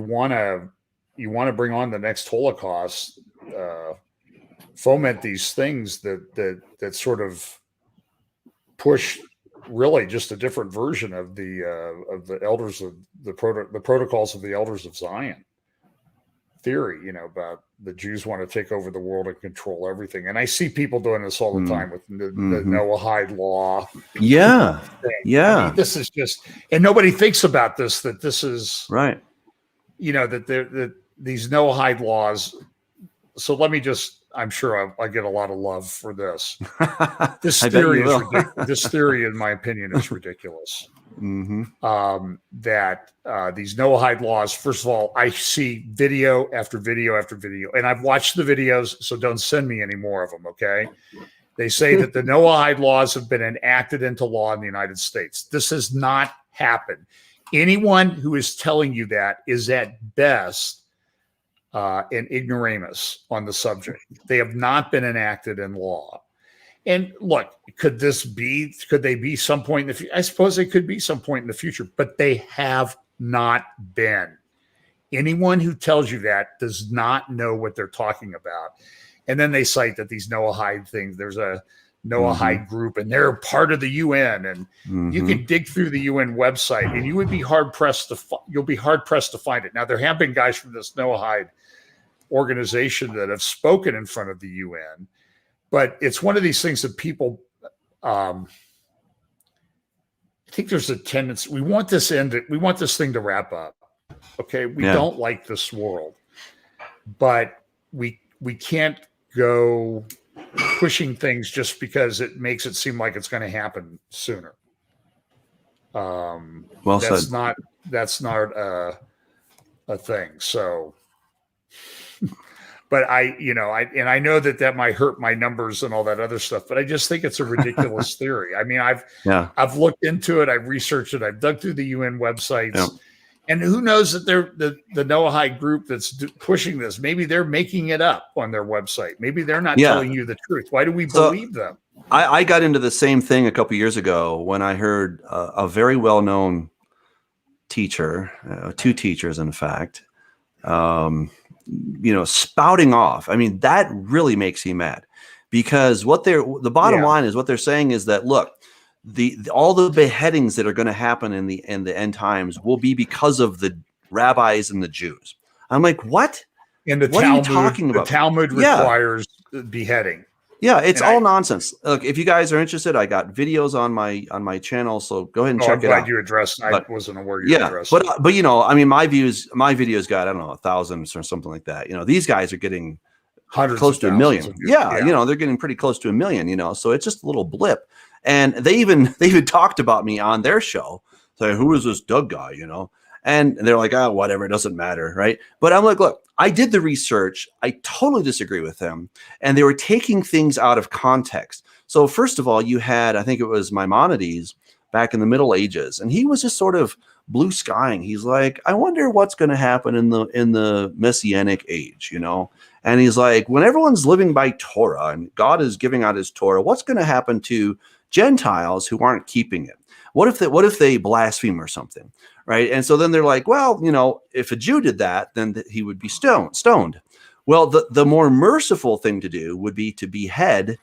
Speaker 2: want to bring on the next Holocaust, foment these things that sort of push really just a different version of the elders of the protocols of the elders of Zion theory, about the Jews want to take over the world and control everything. And I see people doing this all the time with the Noahide law.
Speaker 1: Yeah. Yeah.
Speaker 2: This is just, and nobody thinks about this, that this is
Speaker 1: right.
Speaker 2: That these no-hide laws. So let me just, I'm sure I get a lot of love for this. This theory is ridiculous. This theory, in my opinion, is ridiculous. That these no-hide laws, first of all, I see video after video after video, and I've watched the videos, so don't send me any more of them, okay? They say that the no-hide laws have been enacted into law in the United States. This has not happened. Anyone who is telling you that is at best an ignoramus on the subject. They have not been enacted in law. And look, could they be some point in the future? I suppose they could be some point in the future, but they have not been. Anyone who tells you that does not know what they're talking about. And then they cite that these Noahide things, there's a Noahide group and they're part of the UN. And you can dig through the UN website and you would be hard pressed you'll be hard pressed to find it. Now, there have been guys from this Noahide organization that have spoken in front of the UN, but it's one of these things that people, I think there's a tendency, we want this thing to wrap up. Okay. We don't like this world, but we can't go pushing things just because it makes it seem like it's going to happen sooner.
Speaker 1: Well said.
Speaker 2: That's not a thing. So, but I know that might hurt my numbers and all that other stuff, but I just think it's a ridiculous theory. I mean, I've looked into it. I've researched it. I've dug through the UN websites. And who knows that they're the Noahide group that's pushing this. Maybe they're making it up on their website. Maybe they're not telling you the truth. Why do we believe them?
Speaker 1: I got into the same thing a couple years ago when I heard a very well-known teacher, two teachers, in fact, spouting off. I mean, that really makes me mad because the bottom line is what they're saying is that, look, all the beheadings that are going to happen in the end times will be because of the rabbis and the Jews. I'm like, what?
Speaker 2: And what are you talking about? The Talmud requires beheading.
Speaker 1: Yeah, it's all nonsense. Look, if you guys are interested, I got videos on my channel, so go ahead and check it out.
Speaker 2: I'm glad you addressed. I wasn't aware you addressed.
Speaker 1: But I mean, my videos got, I don't know, 1,000 or something like that. These guys are getting close to 1 million. Yeah, they're getting pretty close to 1 million. So it's just a little blip. And they even talked about me on their show, saying, "Who is this Doug guy?" And they're like, "Oh, whatever, it doesn't matter, right?" But I'm like, look, I did the research. I totally disagree with them, and they were taking things out of context. So first of all, you had, I think it was Maimonides back in the Middle Ages, and he was just sort of blue skying. He's like, "I wonder what's going to happen in the Messianic age," And he's like, when everyone's living by Torah and God is giving out his Torah, what's going to happen to Gentiles who aren't keeping it? What if they blaspheme or something, right? And so then they're like, well, if a Jew did that, then he would be stoned. Well, the more merciful thing to do would be to behead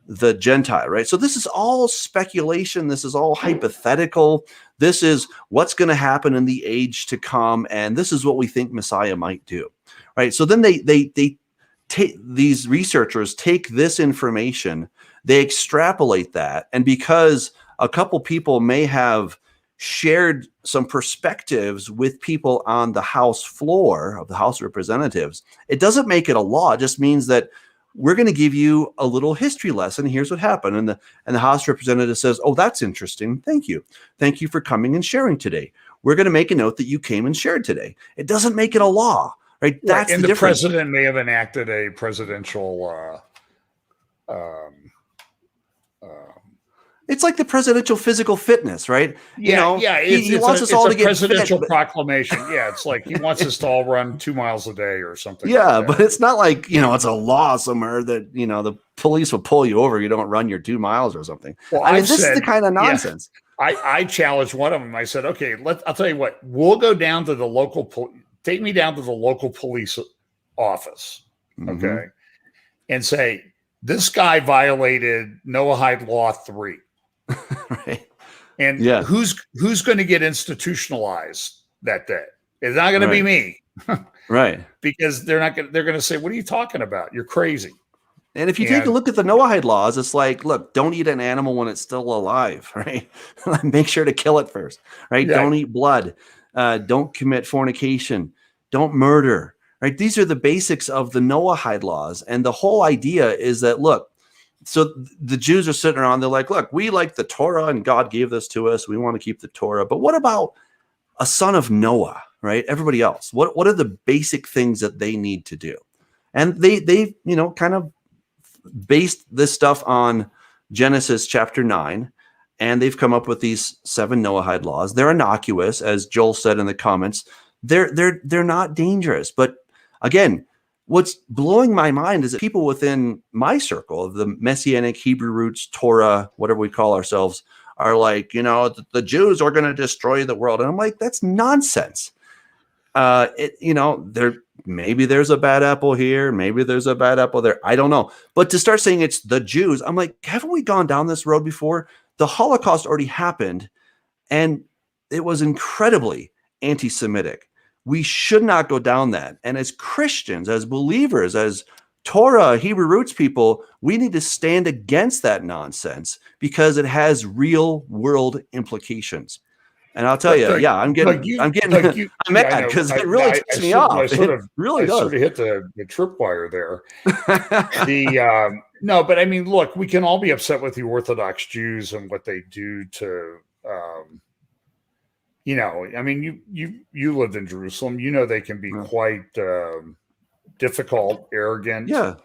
Speaker 1: the Gentile, right? So this is all speculation. This is all hypothetical. This is what's going to happen in the age to come, and this is what we think Messiah might do, right? So then these researchers take this information, they extrapolate that, and because a couple people may have shared some perspectives with people on the House floor of the House of Representatives, it doesn't make it a law. It just means that we're going to give you a little history lesson. Here's what happened. And the House Representative says, "Oh, that's interesting. Thank you. Thank you for coming and sharing today. We're going to make a note that you came and shared today." It doesn't make it a law, right? That's
Speaker 2: and
Speaker 1: the difference.
Speaker 2: President may have enacted a presidential
Speaker 1: it's like the presidential physical fitness, right?
Speaker 2: He wants us all to get presidential proclamation. Yeah, it's like he wants us to all run 2 miles a day or something.
Speaker 1: Yeah,
Speaker 2: like
Speaker 1: but it's not like it's a law somewhere that the police will pull you over. You don't run your 2 miles or something. Well, I mean, this is the kind of nonsense.
Speaker 2: Yeah, I challenged one of them. I said, "Okay, I'll tell you what. We'll go down to the local. Take me down to the local police office, okay, and say this guy violated Noahide Law 3."
Speaker 1: Right.
Speaker 2: And who's going to get institutionalized that day? It's not going to be me.
Speaker 1: Right.
Speaker 2: Because they're going to say, "What are you talking about? You're crazy."
Speaker 1: And if you take a look at the Noahide laws, it's like, look, don't eat an animal when it's still alive, right? Make sure to kill it first, right? Yeah. Don't eat blood. Don't commit fornication. Don't murder, right? These are the basics of the Noahide laws. And the whole idea is that, look, so the Jews are sitting around, they're like, look, we like the Torah and God gave this to us. We want to keep the Torah. But what about a son of Noah, right? Everybody else. What are the basic things that they need to do? And they kind of based this stuff on Genesis chapter 9, and they've come up with these 7 Noahide laws. They're innocuous, as Joel said in the comments. They're not dangerous. But again, what's blowing my mind is that people within my circle of the Messianic Hebrew roots, Torah, whatever we call ourselves, are like, the Jews are going to destroy the world. And I'm like, that's nonsense. Maybe there's a bad apple here. Maybe there's a bad apple there. I don't know. But to start saying it's the Jews, I'm like, haven't we gone down this road before? The Holocaust already happened, and it was incredibly anti-Semitic. We should not go down that. And as Christians, as believers, as Torah, Hebrew roots people, we need to stand against that nonsense because it has real world implications. And I'll tell you, I'm mad because it really ticks me off. It really does.
Speaker 2: Sort of hit the tripwire there. No, but I mean, look, we can all be upset with the Orthodox Jews and what they do to, I mean, you lived in Jerusalem. They can be quite difficult, arrogant.
Speaker 1: Yeah.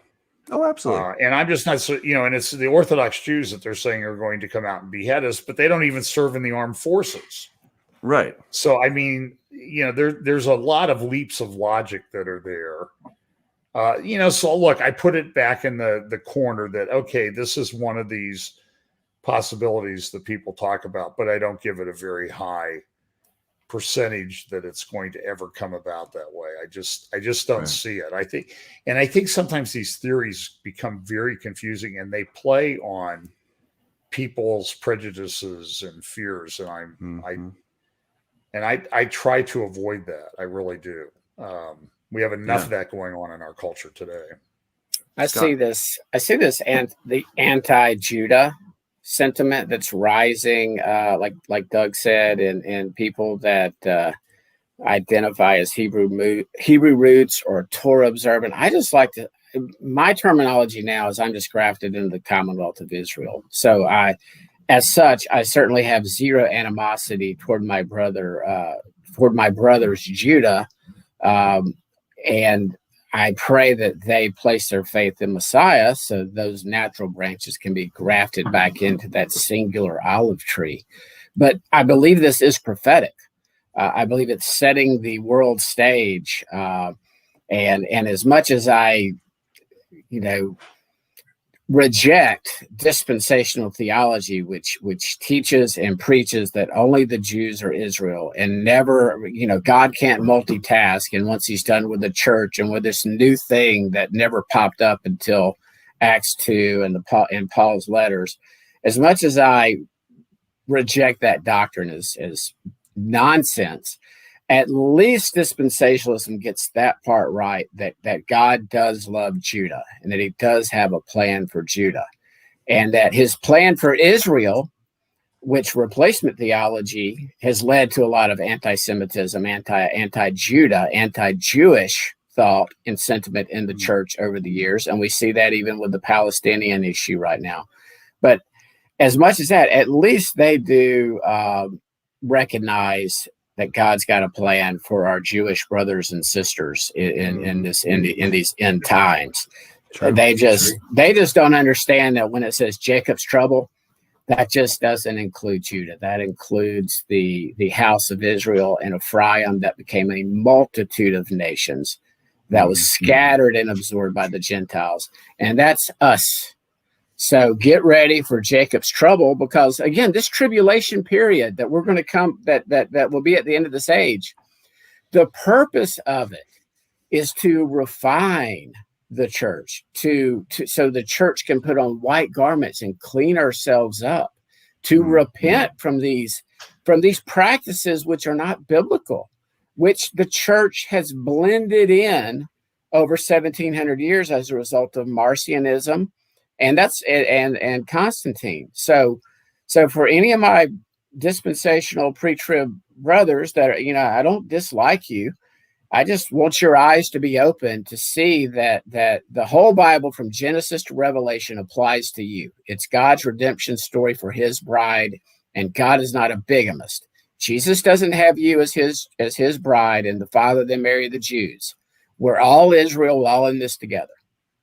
Speaker 1: Oh, absolutely.
Speaker 2: And I'm just not so, and it's the Orthodox Jews that they're saying are going to come out and behead us, but they don't even serve in the armed forces.
Speaker 1: Right.
Speaker 2: So, I mean, there's a lot of leaps of logic that are there. So look, I put it back in the corner that, okay, this is one of these possibilities that people talk about, but I don't give it a very high percentage that it's going to ever come about that way. I just don't see it. I think sometimes these theories become very confusing and they play on people's prejudices and fears. And I try to avoid that. I really do. We have enough of that going on in our culture today.
Speaker 3: I see this and the anti-Judah sentiment that's rising, like Doug said, and people that identify as Hebrew roots or Torah observant. I just like to. My terminology now is I'm just grafted into the Commonwealth of Israel. So as such, I certainly have zero animosity toward my brothers Judah, and I pray that they place their faith in Messiah so those natural branches can be grafted back into that singular olive tree. But I believe this is prophetic. I believe it's setting the world stage. And as much as I, reject dispensational theology, which teaches and preaches that only the Jews are Israel and never, God can't multitask. And once he's done with the church and with this new thing that never popped up until Acts 2 and Paul's letters, as much as I reject that doctrine as nonsense, at least dispensationalism gets that part right, that God does love Judah and that he does have a plan for Judah, and that his plan for Israel, which replacement theology has led to a lot of anti-Semitism, anti-Judah, anti-Jewish thought and sentiment in the church over the years. And we see that even with the Palestinian issue right now. But as much as that, at least they do recognize that God's got a plan for our Jewish brothers and sisters in these end times. True. They just don't understand that when it says Jacob's trouble, that just doesn't include Judah. That includes the house of Israel and Ephraim that became a multitude of nations that was scattered and absorbed by the Gentiles. And that's us. So get ready for Jacob's trouble, because again, this tribulation period that we're going to come, that will be at the end of this age, the purpose of it is to refine the church, so the church can put on white garments and clean ourselves up, to repent from these practices which are not biblical, which the church has blended in over 1700 years as a result of Marcionism. And that's and Constantine. So for any of my dispensational pre-trib brothers that are, I don't dislike you, I just want your eyes to be open to see that the whole Bible from Genesis to Revelation applies to you. It's God's redemption story for his bride, and God is not a bigamist. Jesus doesn't have you as his bride, and the Father then married the Jews. We're all Israel, we're all in this together.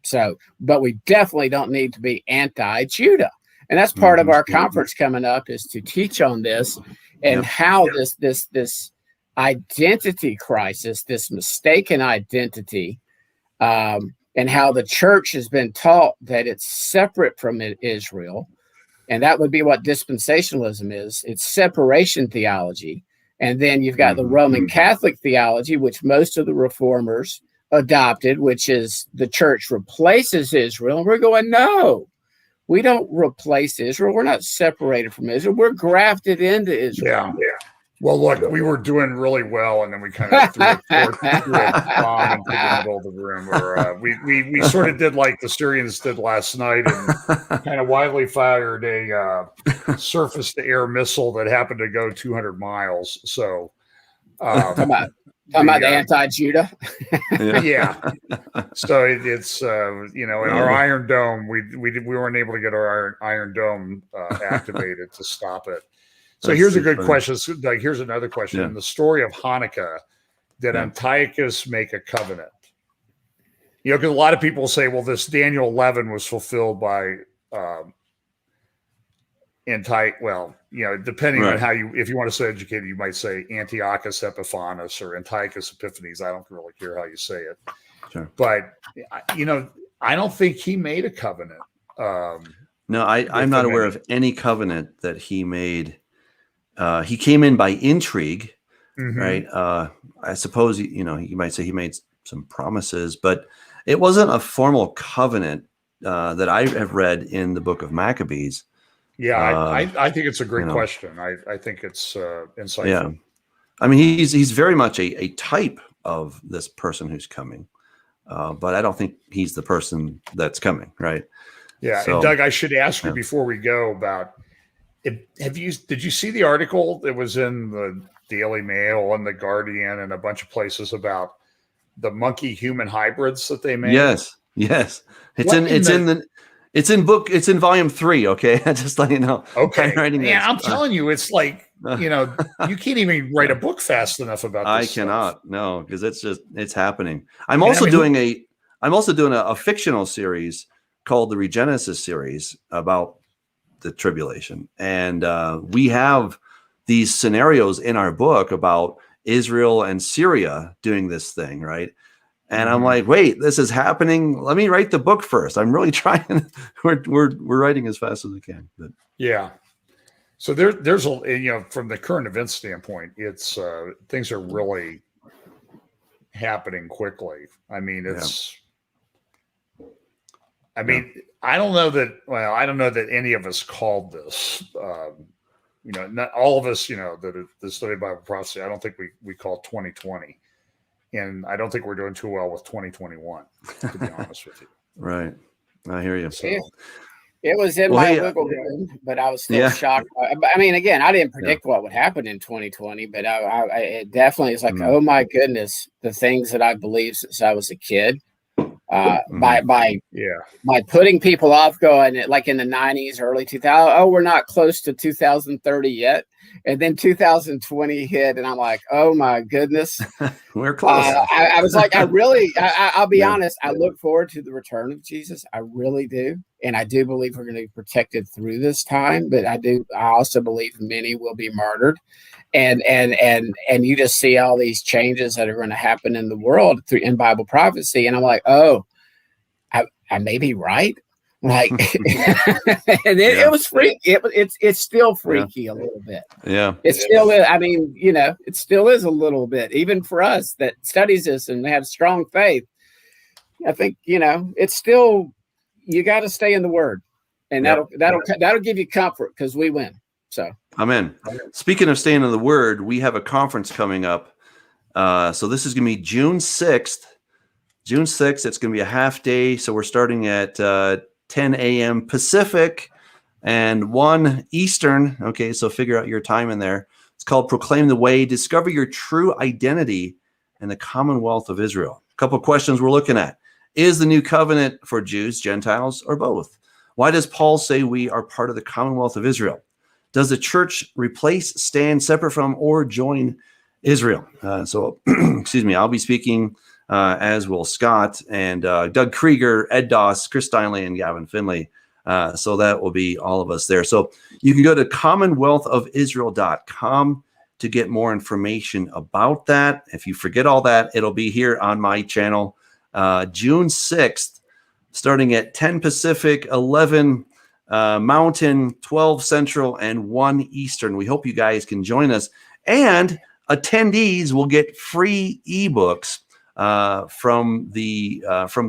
Speaker 3: So, but we definitely don't need to be anti-Judah. And that's part of our conference coming up, is to teach on this and how this identity crisis, this mistaken identity, and how the church has been taught that it's separate from Israel. And that would be what dispensationalism is. It's separation theology. And then you've got the Roman Catholic theology, which most of the reformers adopted, which is the church replaces Israel. And we're going, no, we don't replace Israel. We're not separated from Israel. We're grafted into Israel.
Speaker 2: Yeah. Well, look, we were doing really well, and then we kind of threw a bomb into the middle of the room. Or we sort of did like the Syrians did last night, and kind of wildly fired a surface-to-air missile that happened to go 200 miles. So,
Speaker 3: talking about the anti-Judah.
Speaker 2: Yeah. So it's in our Iron Dome, we weren't able to get our Iron Dome activated to stop it. So here's a good question. Like, here's another question. In the story of Hanukkah, did Antiochus make a covenant? Because a lot of people say, well, this Daniel 11 was fulfilled by Antiochus. Well, depending on how if you want to say educated, you might say Antiochus Epiphanes or Antiochus Epiphanes. I don't really care how you say it. Sure. But, I don't think he made a covenant.
Speaker 1: No, I'm not aware of any covenant that he made. He came in by intrigue, right? I suppose, you might say he made some promises, but it wasn't a formal covenant that I have read in the book of Maccabees.
Speaker 2: Yeah, I think it's a great question. I think it's insightful.
Speaker 1: Yeah. I mean, he's very much a type of this person who's coming, but I don't think he's the person that's coming, right?
Speaker 2: Yeah, so, and Doug, I should ask you before we go about, did you see the article that was in the Daily Mail and the Guardian and a bunch of places about the monkey human hybrids that they made? Yes.
Speaker 1: It's in volume 3. Okay. Just let you know.
Speaker 2: Okay. I'm telling you, it's like, you can't even write a book fast enough about this.
Speaker 1: I cannot. No, because it's happening. I'm also doing a fictional series called the Regenesis series about the tribulation. And we have these scenarios in our book about Israel and Syria doing this thing, right? And I'm like, wait, this is happening. Let me write the book first. I'm really trying. We're writing as fast as we can. But
Speaker 2: yeah. So there's a from the current event standpoint, it's things are really happening quickly. I mean, I don't know that any of us called this. Not all of us, that study Bible prophecy. I don't think we called 2020. And I don't think we're doing too well with 2021, to be honest with you.
Speaker 1: Right. I hear you.
Speaker 3: So, it was in my wiggle room, but I was still shocked. I mean, again, I didn't predict what would happen in 2020, but it definitely is like, oh my goodness, the things that I believed since I was a kid. By putting people off, going like in the 90s, early 2000s. Oh, we're not close to 2030 yet. And then 2020 hit, and I'm like, oh my goodness,
Speaker 1: we're close.
Speaker 3: I was like, I'll be honest. I look forward to the return of Jesus. I really do. And I do believe we're going to be protected through this time, but I also believe many will be martyred. And you just see all these changes that are going to happen in the world in Bible prophecy. And I'm like, oh, I may be right. Like, and it was freaky. It's still freaky a little bit.
Speaker 1: Yeah.
Speaker 3: It still is. I mean, it still is a little bit, even for us that studies this and have strong faith. I think, it's still, you got to stay in the Word, and that'll give you comfort because we win. So
Speaker 1: amen. Speaking of staying in the Word, we have a conference coming up. So this is going to be June 6th. June 6th, it's going to be a half day. So we're starting at 10 a.m. Pacific and 1 Eastern. Okay, so figure out your time in there. It's called Proclaim the Way, Discover Your True Identity in the Commonwealth of Israel. A couple of questions we're looking at. Is the new covenant for Jews, Gentiles, or both? Why does Paul say we are part of the Commonwealth of Israel? Does the church replace, stand separate from, or join Israel? Excuse me, I'll be speaking, as will Scott and Doug Krieger, Ed Doss, Chris Steinley, and Gavin Finley. So that will be all of us there. So you can go to commonwealthofisrael.com to get more information about that. If you forget all that, it'll be here on my channel, June 6th, starting at 10 Pacific, 11 Mountain, 12 Central, and 1 Eastern. We hope you guys can join us. And attendees will get free ebooks from the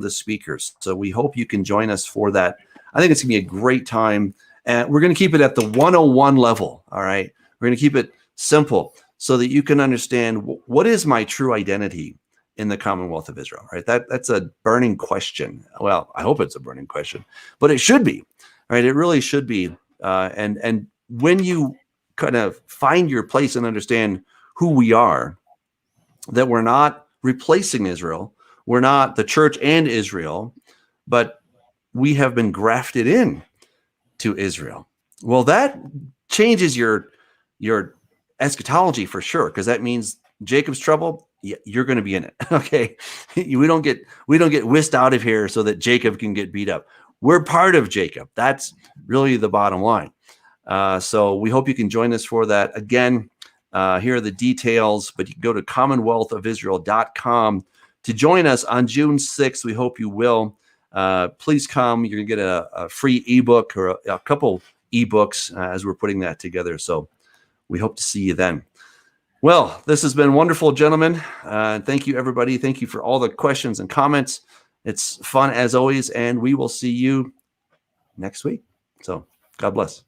Speaker 1: speakers. So we hope you can join us for that. I think it's going to be a great time. And we're going to keep it at the 101 level. All right. We're going to keep it simple so that you can understand what is my true identity in the Commonwealth of Israel, right? That's a burning question. Well, I hope it's a burning question, but it should be, right? It really should be. And when you kind of find your place and understand who we are, that we're not replacing Israel, we're not the church and Israel, but we have been grafted in to Israel. Well, that changes your eschatology for sure, because that means Jacob's trouble, you're going to be in it. Okay, we don't get whisked out of here so that Jacob can get beat up. We're part of Jacob. That's really the bottom line. So we hope you can join us for that. Again, here are the details, but you can go to commonwealthofisrael.com to join us on June 6th. We hope you will. Please come. You're going to get a free ebook or a couple ebooks as we're putting that together. So we hope to see you then. Well, this has been wonderful, gentlemen. Thank you, everybody. Thank you for all the questions and comments. It's fun as always, and we will see you next week. So God bless.